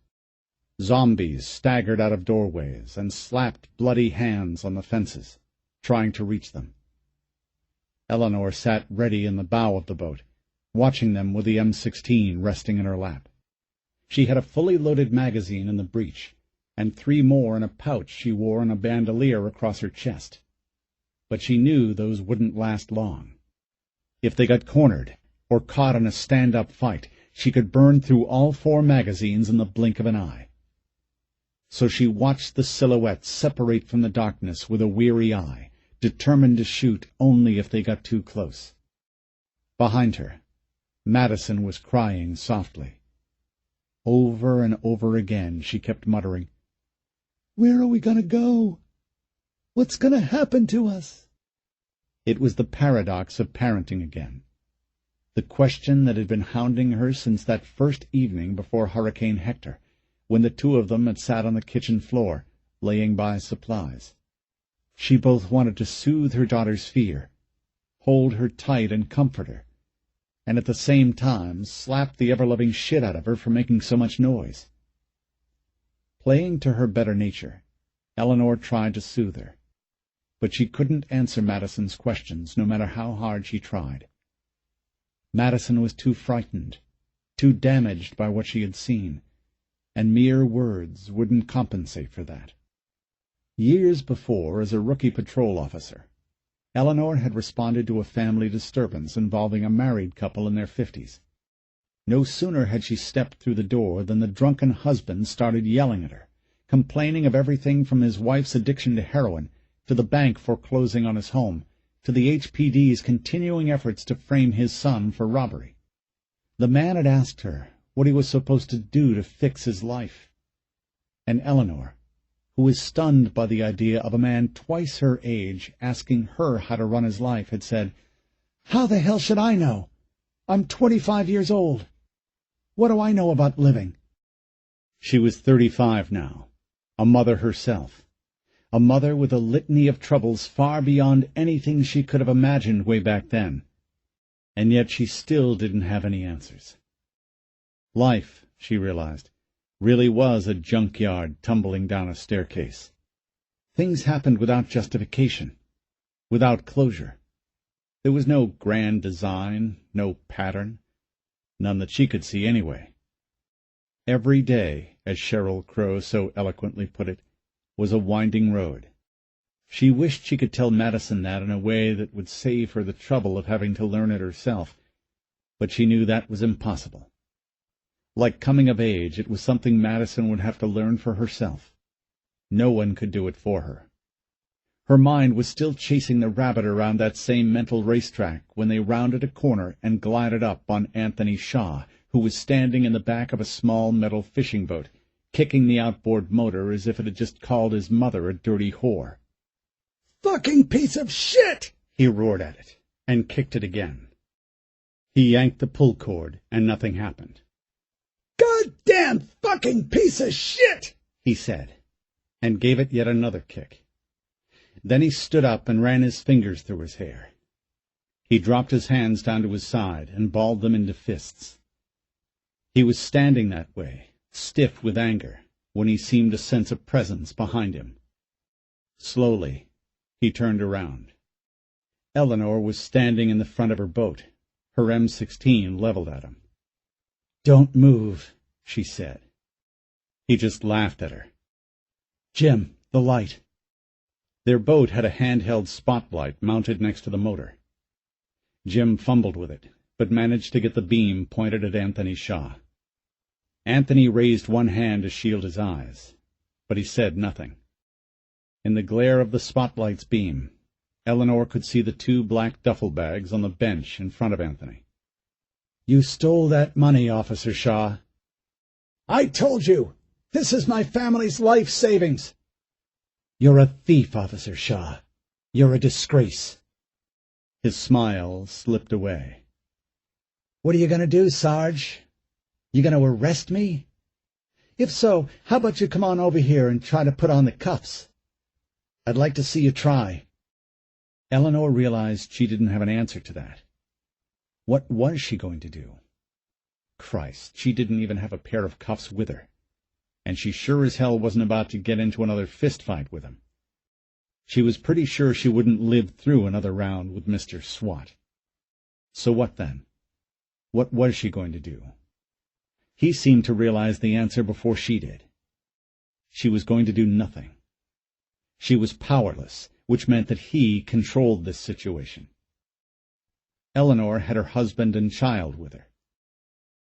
A: Zombies staggered out of doorways and slapped bloody hands on the fences, trying to reach them. Eleanor sat ready in the bow of the boat, watching them with the M16 resting in her lap. She had a fully loaded magazine in the breech, and 3 more in a pouch she wore on a bandolier across her chest. But she knew those wouldn't last long. If they got cornered or caught in a stand-up fight, she could burn through all 4 magazines in the blink of an eye. So she watched the silhouettes separate from the darkness with a weary eye, determined to shoot only if they got too close. Behind her, Madison was crying softly. Over and over again she kept muttering, "Where are we going to go? What's going to happen to us?" It was the paradox of parenting again. The question that had been hounding her since that first evening before Hurricane Hector, when the two of them had sat on the kitchen floor, laying by supplies. She both wanted to soothe her daughter's fear, hold her tight and comfort her, and at the same time slap the ever-loving shit out of her for making so much noise. Playing to her better nature, Eleanor tried to soothe her, but she couldn't answer Madison's questions, no matter how hard she tried. Madison was too frightened, too damaged by what she had seen, and mere words wouldn't compensate for that. Years before, as a rookie patrol officer, Eleanor had responded to a family disturbance involving a married couple in their 50s. No sooner had she stepped through the door than the drunken husband started yelling at her, complaining of everything from his wife's addiction to heroin, to the bank foreclosing on his home, to the HPD's continuing efforts to frame his son for robbery. The man had asked her what he was supposed to do to fix his life. And Eleanor, who was stunned by the idea of a man twice her age asking her how to run his life, had said, "How the hell should I know? I'm 25 years old. What do I know about living?" She was 35 now, a mother herself, a mother with a litany of troubles far beyond anything she could have imagined way back then, and yet she still didn't have any answers. Life, she realized, really was a junkyard tumbling down a staircase. Things happened without justification, without closure. There was no grand design, no pattern, none that she could see anyway. Every day, as Sheryl Crow so eloquently put it, was a winding road. She wished she could tell Madison that in a way that would save her the trouble of having to learn it herself, but she knew that was impossible. Like coming of age, it was something Madison would have to learn for herself. No one could do it for her. Her mind was still chasing the rabbit around that same mental racetrack when they rounded a corner and glided up on Anthony Shaw, who was standing in the back of a small metal fishing boat, kicking the outboard motor as if it had just called his mother a dirty whore. "Fucking piece of shit!" he roared at it, and kicked it again. He yanked the pull cord, and nothing happened. "Goddamn fucking piece of shit!" he said, and gave it yet another kick. Then he stood up and ran his fingers through his hair. He dropped his hands down to his side and balled them into fists. He was standing that way, stiff with anger, when he seemed to sense a presence behind him. Slowly, he turned around. Eleanor was standing in the front of her boat, her M16 leveled at him. "Don't move," she said. He just laughed at her. "Jim, the light." Their boat had a handheld spotlight mounted next to the motor. Jim fumbled with it, but managed to get the beam pointed at Anthony Shaw. Anthony raised one hand to shield his eyes, but he said nothing. In the glare of the spotlight's beam, Eleanor could see the two black duffel bags on the bench in front of Anthony. "You stole that money, Officer Shaw." "I told you! This is my family's life savings!" "You're a thief, Officer Shaw. You're a disgrace." His smile slipped away. "What are you going to do, Sarge? You going to arrest me? If so, how about you come on over here and try to put on the cuffs? I'd like to see you try." Eleanor realized she didn't have an answer to that. What was she going to do? Christ, she didn't even have a pair of cuffs with her, and she sure as hell wasn't about to get into another fist fight with him. She was pretty sure she wouldn't live through another round with Mr. Swat. So what then? What was she going to do? He seemed to realize the answer before she did. She was going to do nothing. She was powerless, which meant that he controlled this situation. Eleanor had her husband and child with her.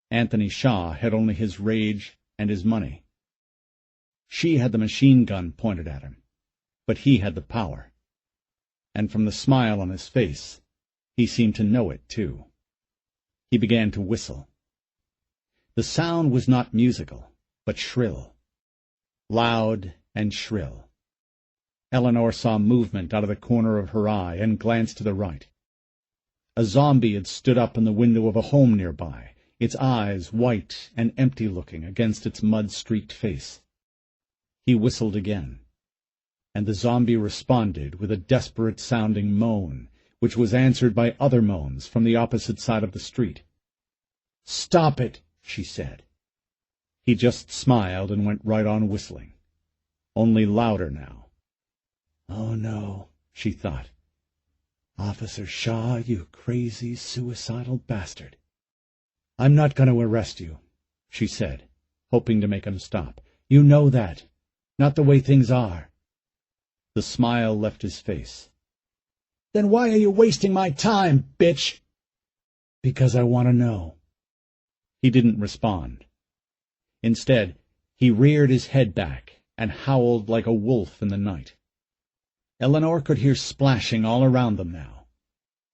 A: Anthony Shaw had only his rage and his money. She had the machine gun pointed at him, but he had the power. and from the smile on his face, he seemed to know it, too. He began to whistle. The sound was not musical, but shrill. Loud and shrill. Eleanor saw movement out of the corner of her eye and glanced to the right. A zombie had stood up in the window of a home nearby, its eyes white and empty-looking against its mud-streaked face. He whistled again, and the zombie responded with a desperate-sounding moan, which was answered by other moans from the opposite side of the street. "Stop it," she said. He just smiled and went right on whistling, only louder now. "Oh, no," she thought. "Officer Shaw, you crazy, suicidal bastard." "I'm not going to arrest you," she said, hoping to make him stop. "You know that. Not the way things are." The smile left his face. "Then why are you wasting my time, bitch?" "Because I want to know." He didn't respond. Instead, he reared his head back and howled like a wolf in the night. Eleanor could hear splashing all around them now,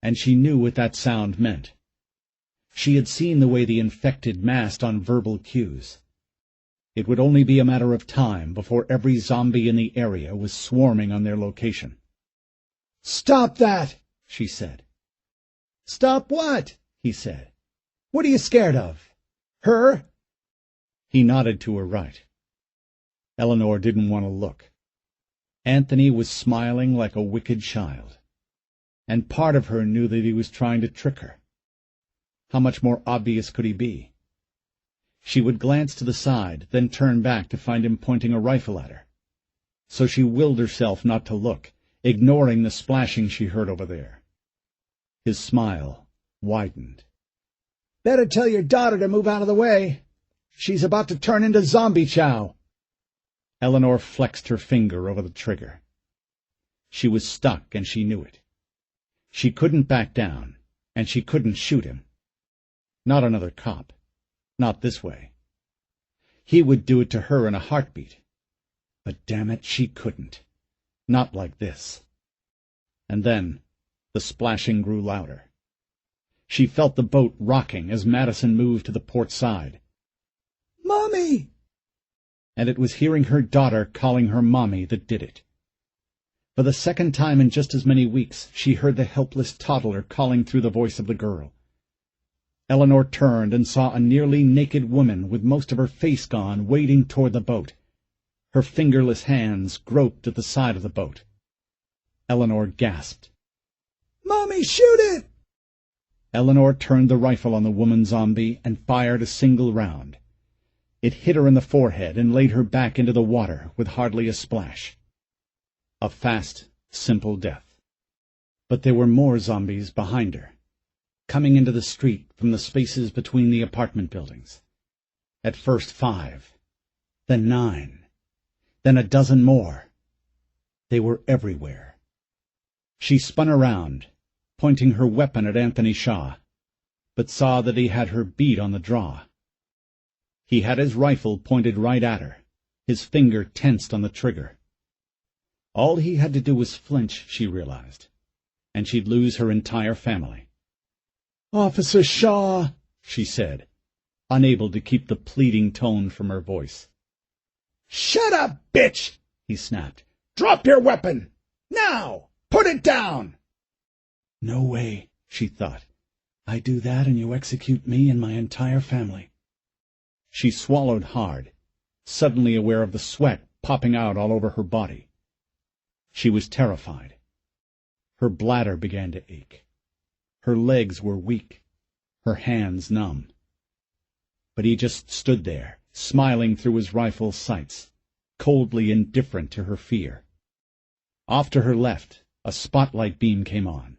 A: and she knew what that sound meant. She had seen the way the infected massed on verbal cues. It would only be a matter of time before every zombie in the area was swarming on their location. "Stop that!" she said. "Stop what?" he said. "What are you scared of? Her?" He nodded to her right. Eleanor didn't want to look. Anthony was smiling like a wicked child, and part of her knew that he was trying to trick her. How much more obvious could he be? She would glance to the side, then turn back to find him pointing a rifle at her. So she willed herself not to look, ignoring the splashing she heard over there. His smile widened. "Better tell your daughter to move out of the way. She's about to turn into zombie chow." Eleanor flexed her finger over the trigger. She was stuck, and she knew it. She couldn't back down, and she couldn't shoot him. Not another cop. Not this way. He would do it to her in a heartbeat. But damn it, she couldn't. Not like this. And then the splashing grew louder. She felt the boat rocking as Madison moved to the port side. "Mommy!" And it was hearing her daughter calling her mommy that did it. For the second time in just as many weeks, she heard the helpless toddler calling through the voice of the girl. Eleanor turned and saw a nearly naked woman with most of her face gone wading toward the boat. Her fingerless hands groped at the side of the boat. Eleanor gasped. "Mommy, shoot it!" Eleanor turned the rifle on the woman zombie and fired a single round. It hit her in the forehead and laid her back into the water with hardly a splash. A fast, simple death. But there were more zombies behind her, coming into the street from the spaces between the apartment buildings. At first 5, then 9, then a dozen more. They were everywhere. She spun around, pointing her weapon at Anthony Shaw, but saw that he had her beat on the draw. He had his rifle pointed right at her, his finger tensed on the trigger. All he had to do was flinch, she realized, and she'd lose her entire family. "Officer Shaw," she said, unable to keep the pleading tone from her voice. "Shut up, bitch!" he snapped. "Drop your weapon! Now! Put it down!" "No way," she thought. "I do that and you execute me and my entire family." She swallowed hard, suddenly aware of the sweat popping out all over her body. She was terrified. Her bladder began to ache. Her legs were weak, her hands numb. But he just stood there, smiling through his rifle's sights, coldly indifferent to her fear. Off to her left, a spotlight beam came on.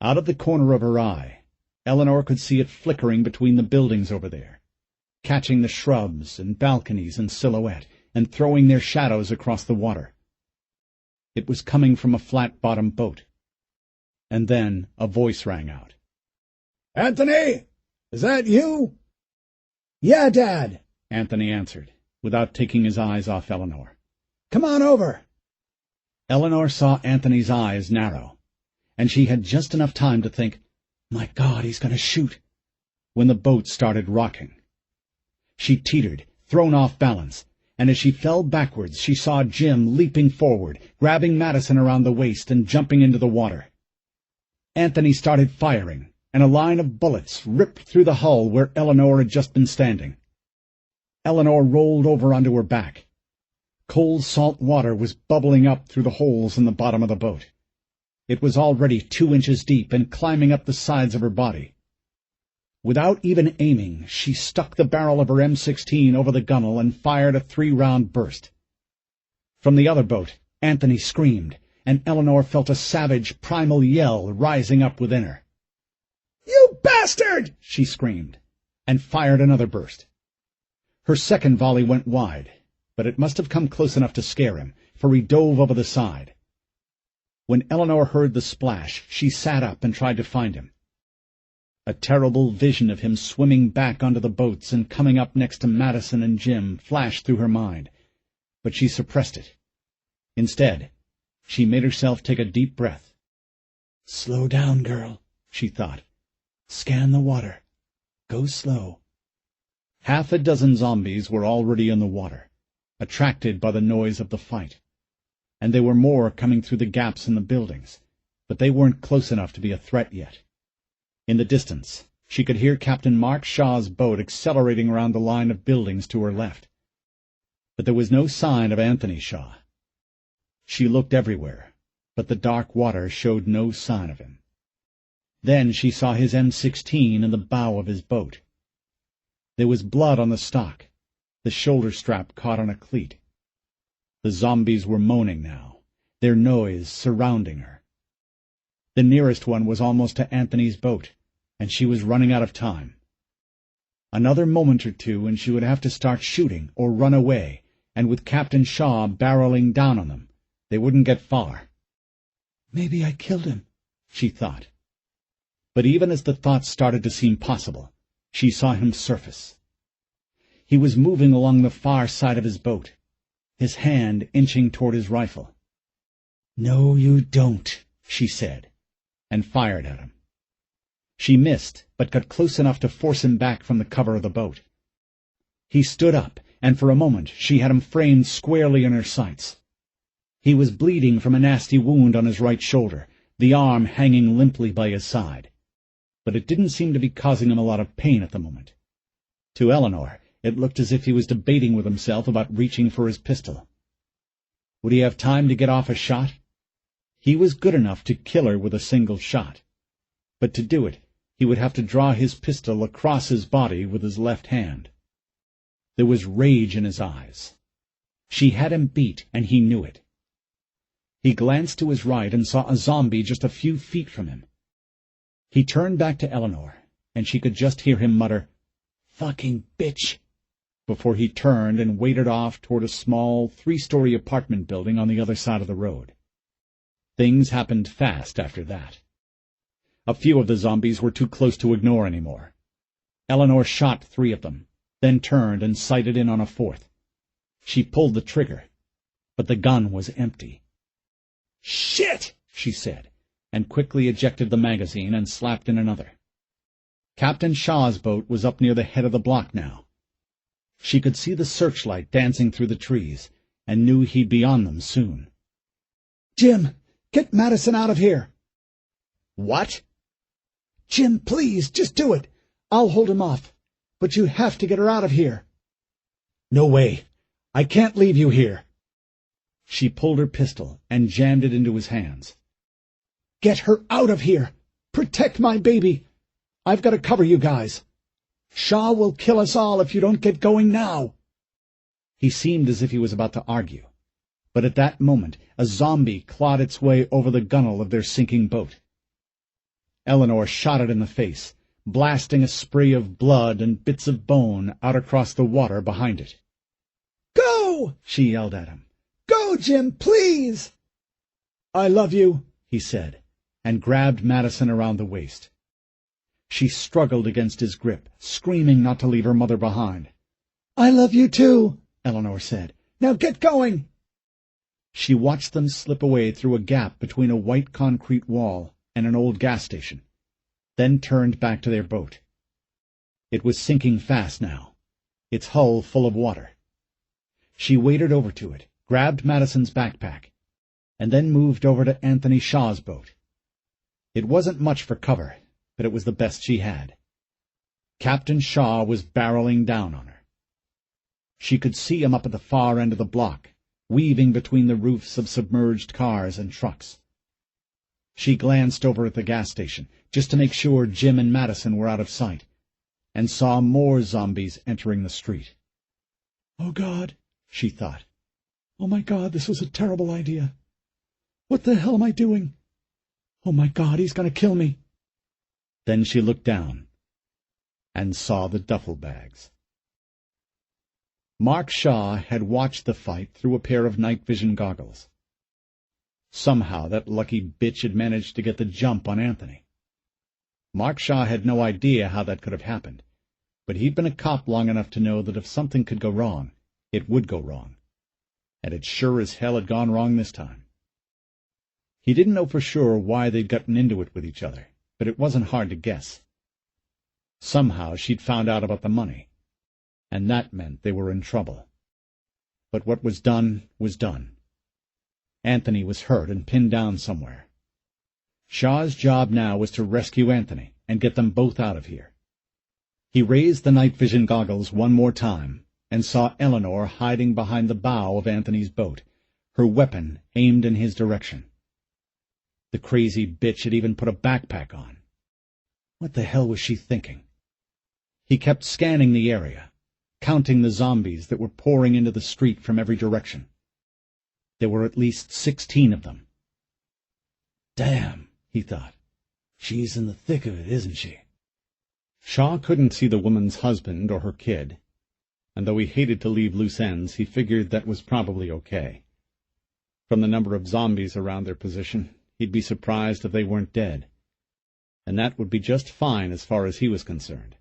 A: Out of the corner of her eye, Eleanor could see it flickering between the buildings over there, catching the shrubs and balconies in silhouette and throwing their shadows across the water. It was coming from a flat-bottomed boat. And then a voice rang out. "Anthony, is that you?" "Yeah, Dad," Anthony answered, without taking his eyes off Eleanor. "Come on over." Eleanor saw Anthony's eyes narrow, and she had just enough time to think, "My God, he's going to shoot," when the boat started rocking. She teetered, thrown off balance, and as she fell backwards she saw Jim leaping forward, grabbing Madison around the waist and jumping into the water. Anthony started firing, and a line of bullets ripped through the hull where Eleanor had just been standing. Eleanor rolled over onto her back. Cold salt water was bubbling up through the holes in the bottom of the boat. It was already 2 inches deep and climbing up the sides of her body. Without even aiming, she stuck the barrel of her M16 over the gunwale and fired a 3-round burst. From the other boat, Anthony screamed, and Eleanor felt a savage, primal yell rising up within her. "You bastard!" she screamed, and fired another burst. Her second volley went wide, but it must have come close enough to scare him, for he dove over the side. When Eleanor heard the splash, she sat up and tried to find him. A terrible vision of him swimming back onto the boats and coming up next to Madison and Jim flashed through her mind, but she suppressed it. Instead, she made herself take a deep breath. "Slow down, girl," she thought. "Scan the water. Go slow." 6 zombies were already in the water, attracted by the noise of the fight, and there were more coming through the gaps in the buildings, but they weren't close enough to be a threat yet. In the distance, she could hear Captain Mark Shaw's boat accelerating around the line of buildings to her left. But there was no sign of Anthony Shaw. She looked everywhere, but the dark water showed no sign of him. Then she saw his M16 in the bow of his boat. There was blood on the stock, the shoulder strap caught on a cleat. The zombies were moaning now, their noise surrounding her. The nearest one was almost to Anthony's boat, and she was running out of time. Another moment or two and she would have to start shooting or run away, and with Captain Shaw barreling down on them, they wouldn't get far. "Maybe I killed him," she thought. But even as the thought started to seem possible, she saw him surface. He was moving along the far side of his boat, his hand inching toward his rifle. "No, you don't," she said, and fired at him. She missed, but got close enough to force him back from the cover of the boat. He stood up, and for a moment she had him framed squarely in her sights. He was bleeding from a nasty wound on his right shoulder, the arm hanging limply by his side. But it didn't seem to be causing him a lot of pain at the moment. To Eleanor, it looked as if he was debating with himself about reaching for his pistol. Would he have time to get off a shot? He was good enough to kill her with a single shot, but to do it, he would have to draw his pistol across his body with his left hand. There was rage in his eyes. She had him beat, and he knew it. He glanced to his right and saw a zombie just a few feet from him. He turned back to Eleanor, and she could just hear him mutter, "Fucking bitch," before he turned and waded off toward a small 3-story apartment building on the other side of the road. Things happened fast after that. A few of the zombies were too close to ignore anymore. Eleanor shot 3 of them, then turned and sighted in on a 4th. She pulled the trigger, but the gun was empty. "Shit!" she said, and quickly ejected the magazine and slapped in another. Captain Shaw's boat was up near the head of the block now. She could see the searchlight dancing through the trees, and knew he'd be on them soon. "Jim, get Madison out of here." "What?" "Jim, please, just do it. I'll hold him off. But you have to get her out of here." "No way. I can't leave you here." She pulled her pistol and jammed it into his hands. "Get her out of here. Protect my baby. I've got to cover you guys. Shaw will kill us all if you don't get going now." He seemed as if he was about to argue, but at that moment a zombie clawed its way over the gunwale of their sinking boat. Eleanor shot it in the face, blasting a spray of blood and bits of bone out across the water behind it. "Go!" she yelled at him. "Go, Jim, please!" "I love you," he said, and grabbed Madison around the waist. She struggled against his grip, screaming not to leave her mother behind. "I love you too," Eleanor said. "Now get going!" She watched them slip away through a gap between a white concrete wall and an old gas station, then turned back to their boat. It was sinking fast now, its hull full of water. She waded over to it, grabbed Madison's backpack, and then moved over to Anthony Shaw's boat. It wasn't much for cover, but it was the best she had. Captain Shaw was barreling down on her. She could see him up at the far end of the block, weaving between the roofs of submerged cars and trucks. She glanced over at the gas station, just to make sure Jim and Madison were out of sight, and saw more zombies entering the street.
B: "Oh, God," she thought. "Oh, my God, this was a terrible idea. What the hell am I doing? Oh, my God, he's going to kill me."
A: Then she looked down and saw the duffel bags. Mark Shaw had watched the fight through a pair of night vision goggles. Somehow that lucky bitch had managed to get the jump on Anthony. Mark Shaw had no idea how that could have happened, but he'd been a cop long enough to know that if something could go wrong, it would go wrong. And it sure as hell had gone wrong this time. He didn't know for sure why they'd gotten into it with each other, but it wasn't hard to guess. Somehow she'd found out about the money, and that meant they were in trouble. But what was done was done. Anthony was hurt and pinned down somewhere. Shaw's job now was to rescue Anthony and get them both out of here. He raised the night vision goggles one more time and saw Eleanor hiding behind the bow of Anthony's boat, her weapon aimed in his direction. The crazy bitch had even put a backpack on. What the hell was she thinking? He kept scanning the area, counting the zombies that were pouring into the street from every direction. There were at least 16 of them.
B: "Damn," he thought. "She's in the thick of it, isn't she?"
A: Shaw couldn't see the woman's husband or her kid, and though he hated to leave loose ends, he figured that was probably okay. From the number of zombies around their position, he'd be surprised if they weren't dead. And that would be just fine as far as he was concerned.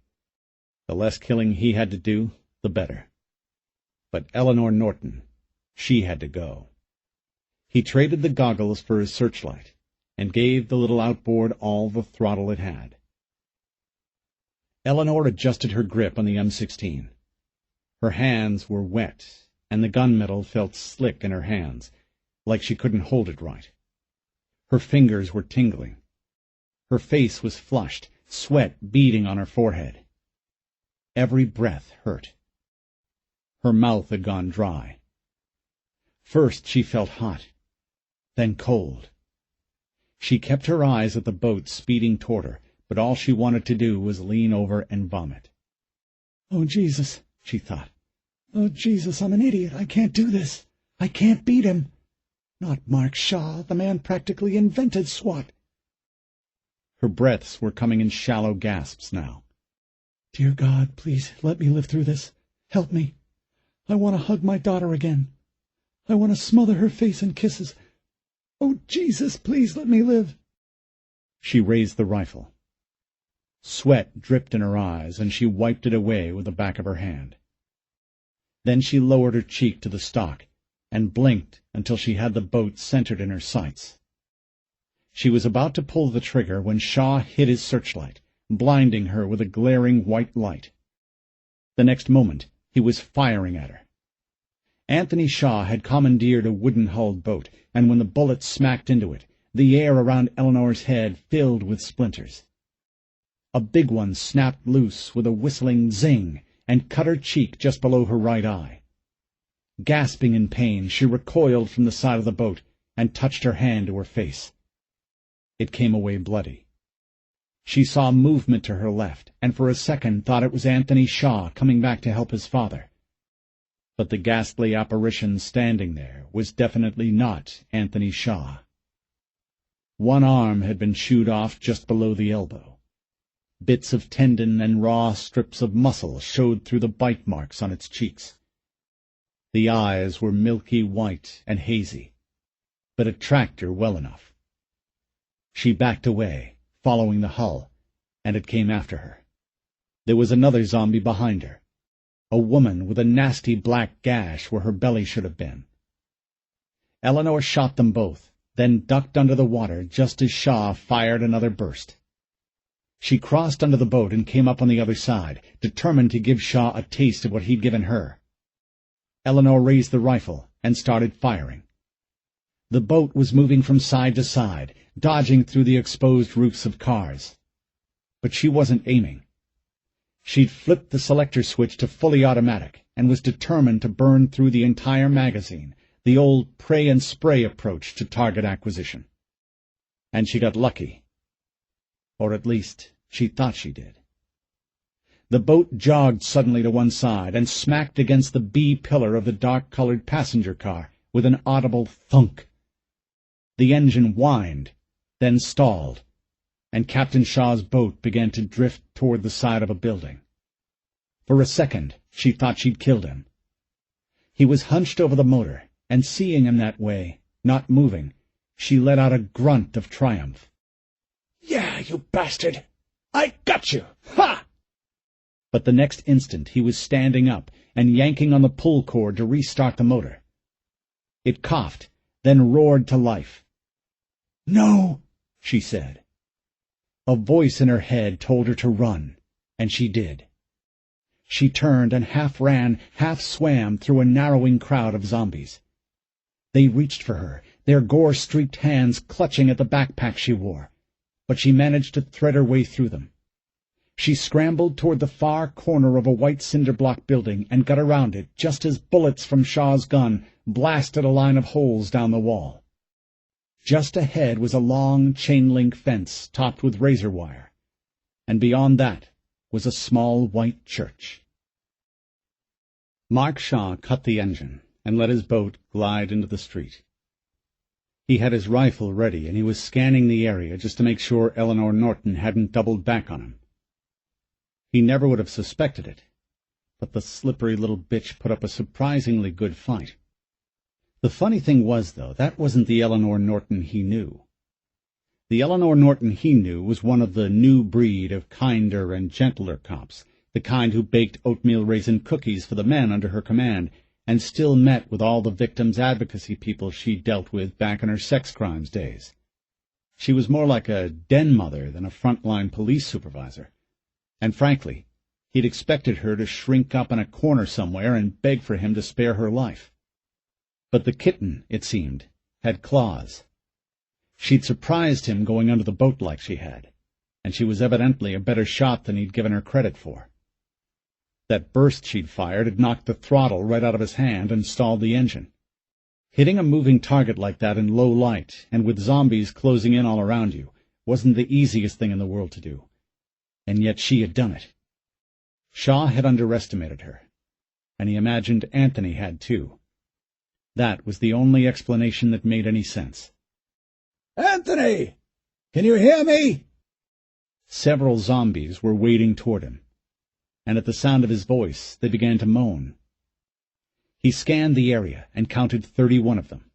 A: The less killing he had to do, the better. But Eleanor Norton, she had to go. He traded the goggles for his searchlight, and gave the little outboard all the throttle it had. Eleanor adjusted her grip on the M16. Her hands were wet, and the gunmetal felt slick in her hands, like she couldn't hold it right. Her fingers were tingling. Her face was flushed, sweat beading on her forehead. Every breath hurt. Her mouth had gone dry. First she felt hot, then cold. She kept her eyes at the boat speeding toward her, but all she wanted to do was lean over and vomit.
B: "Oh, Jesus," she thought. "Oh, Jesus, I'm an idiot. I can't do this. I can't beat him. Not Mark Shaw, the man practically invented SWAT."
A: Her breaths were coming in shallow gasps now.
B: "Dear God, please let me live through this. Help me. I want to hug my daughter again. I want to smother her face in kisses. Oh, Jesus, please let me live."
A: She raised the rifle. Sweat dripped in her eyes, and she wiped it away with the back of her hand. Then she lowered her cheek to the stock and blinked until she had the boat centered in her sights. She was about to pull the trigger when Shaw hit his searchlight, blinding her with a glaring white light. The next moment he was firing at her. Anthony Shaw had commandeered a wooden-hulled boat, and when the bullet smacked into it, the air around Eleanor's head filled with splinters. A big one snapped loose with a whistling zing and cut her cheek just below her right eye. Gasping in pain, she recoiled from the side of the boat and touched her hand to her face. It came away bloody. She saw movement to her left, and for a second thought it was Anthony Shaw coming back to help his father. But the ghastly apparition standing there was definitely not Anthony Shaw. One arm had been chewed off just below the elbow. Bits of tendon and raw strips of muscle showed through the bite marks on its cheeks. The eyes were milky white and hazy, but attracted her well enough. She backed away, following the hull, and it came after her. There was another zombie behind her, a woman with a nasty black gash where her belly should have been. Eleanor shot them both, then ducked under the water just as Shaw fired another burst. She crossed under the boat and came up on the other side, determined to give Shaw a taste of what he'd given her. Eleanor raised the rifle and started firing. The boat was moving from side to side, dodging through the exposed roofs of cars. But she wasn't aiming. She'd flipped the selector switch to fully automatic and was determined to burn through the entire magazine, the old pray-and-spray approach to target acquisition. And she got lucky. Or at least, she thought she did. The boat jogged suddenly to one side and smacked against the B pillar of the dark-colored passenger car with an audible thunk. The engine whined, then stalled, and Captain Shaw's boat began to drift toward the side of a building. For a second, she thought she'd killed him. He was hunched over the motor, and seeing him that way, not moving, she let out a grunt of triumph.
B: "Yeah, you bastard! I got you! Ha!"
A: But the next instant he was standing up and yanking on the pull cord to restart the motor. It coughed, then roared to life. "No," she said. A voice in her head told her to run, and she did. She turned and half ran, half swam through a narrowing crowd of zombies. They reached for her, their gore-streaked hands clutching at the backpack she wore, but she managed to thread her way through them. She scrambled toward the far corner of a white cinder-block building and got around it just as bullets from Shaw's gun blasted a line of holes down the wall. Just ahead was a long chain-link fence topped with razor wire, and beyond that was a small white church. Mark Shaw cut the engine and let his boat glide into the street. He had his rifle ready, and he was scanning the area just to make sure Eleanor Norton hadn't doubled back on him. He never would have suspected it, but the slippery little bitch put up a surprisingly good fight. The funny thing was, though, that wasn't the Eleanor Norton he knew. The Eleanor Norton he knew was one of the new breed of kinder and gentler cops, the kind who baked oatmeal raisin cookies for the men under her command, and still met with all the victims' advocacy people she'd dealt with back in her sex crimes days. She was more like a den mother than a frontline police supervisor, and frankly, he'd expected her to shrink up in a corner somewhere and beg for him to spare her life. But the kitten, it seemed, had claws. She'd surprised him going under the boat like she had, and she was evidently a better shot than he'd given her credit for. That burst she'd fired had knocked the throttle right out of his hand and stalled the engine. Hitting a moving target like that in low light, and with zombies closing in all around you, wasn't the easiest thing in the world to do. And yet she had done it. Shaw had underestimated her, and he imagined Anthony had too. That was the only explanation that made any sense.
B: "Anthony! Can you hear me?"
A: Several zombies were wading toward him, and at the sound of his voice they began to moan. He scanned the area and counted 31 of them.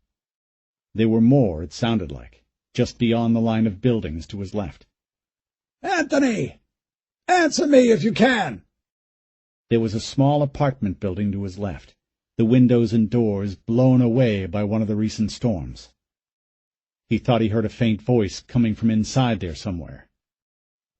A: There were more, it sounded like, just beyond the line of buildings to his left.
B: "Anthony! Answer me if you can!"
A: There was a small apartment building to his left, the windows and doors blown away by one of the recent storms. He thought he heard a faint voice coming from inside there somewhere.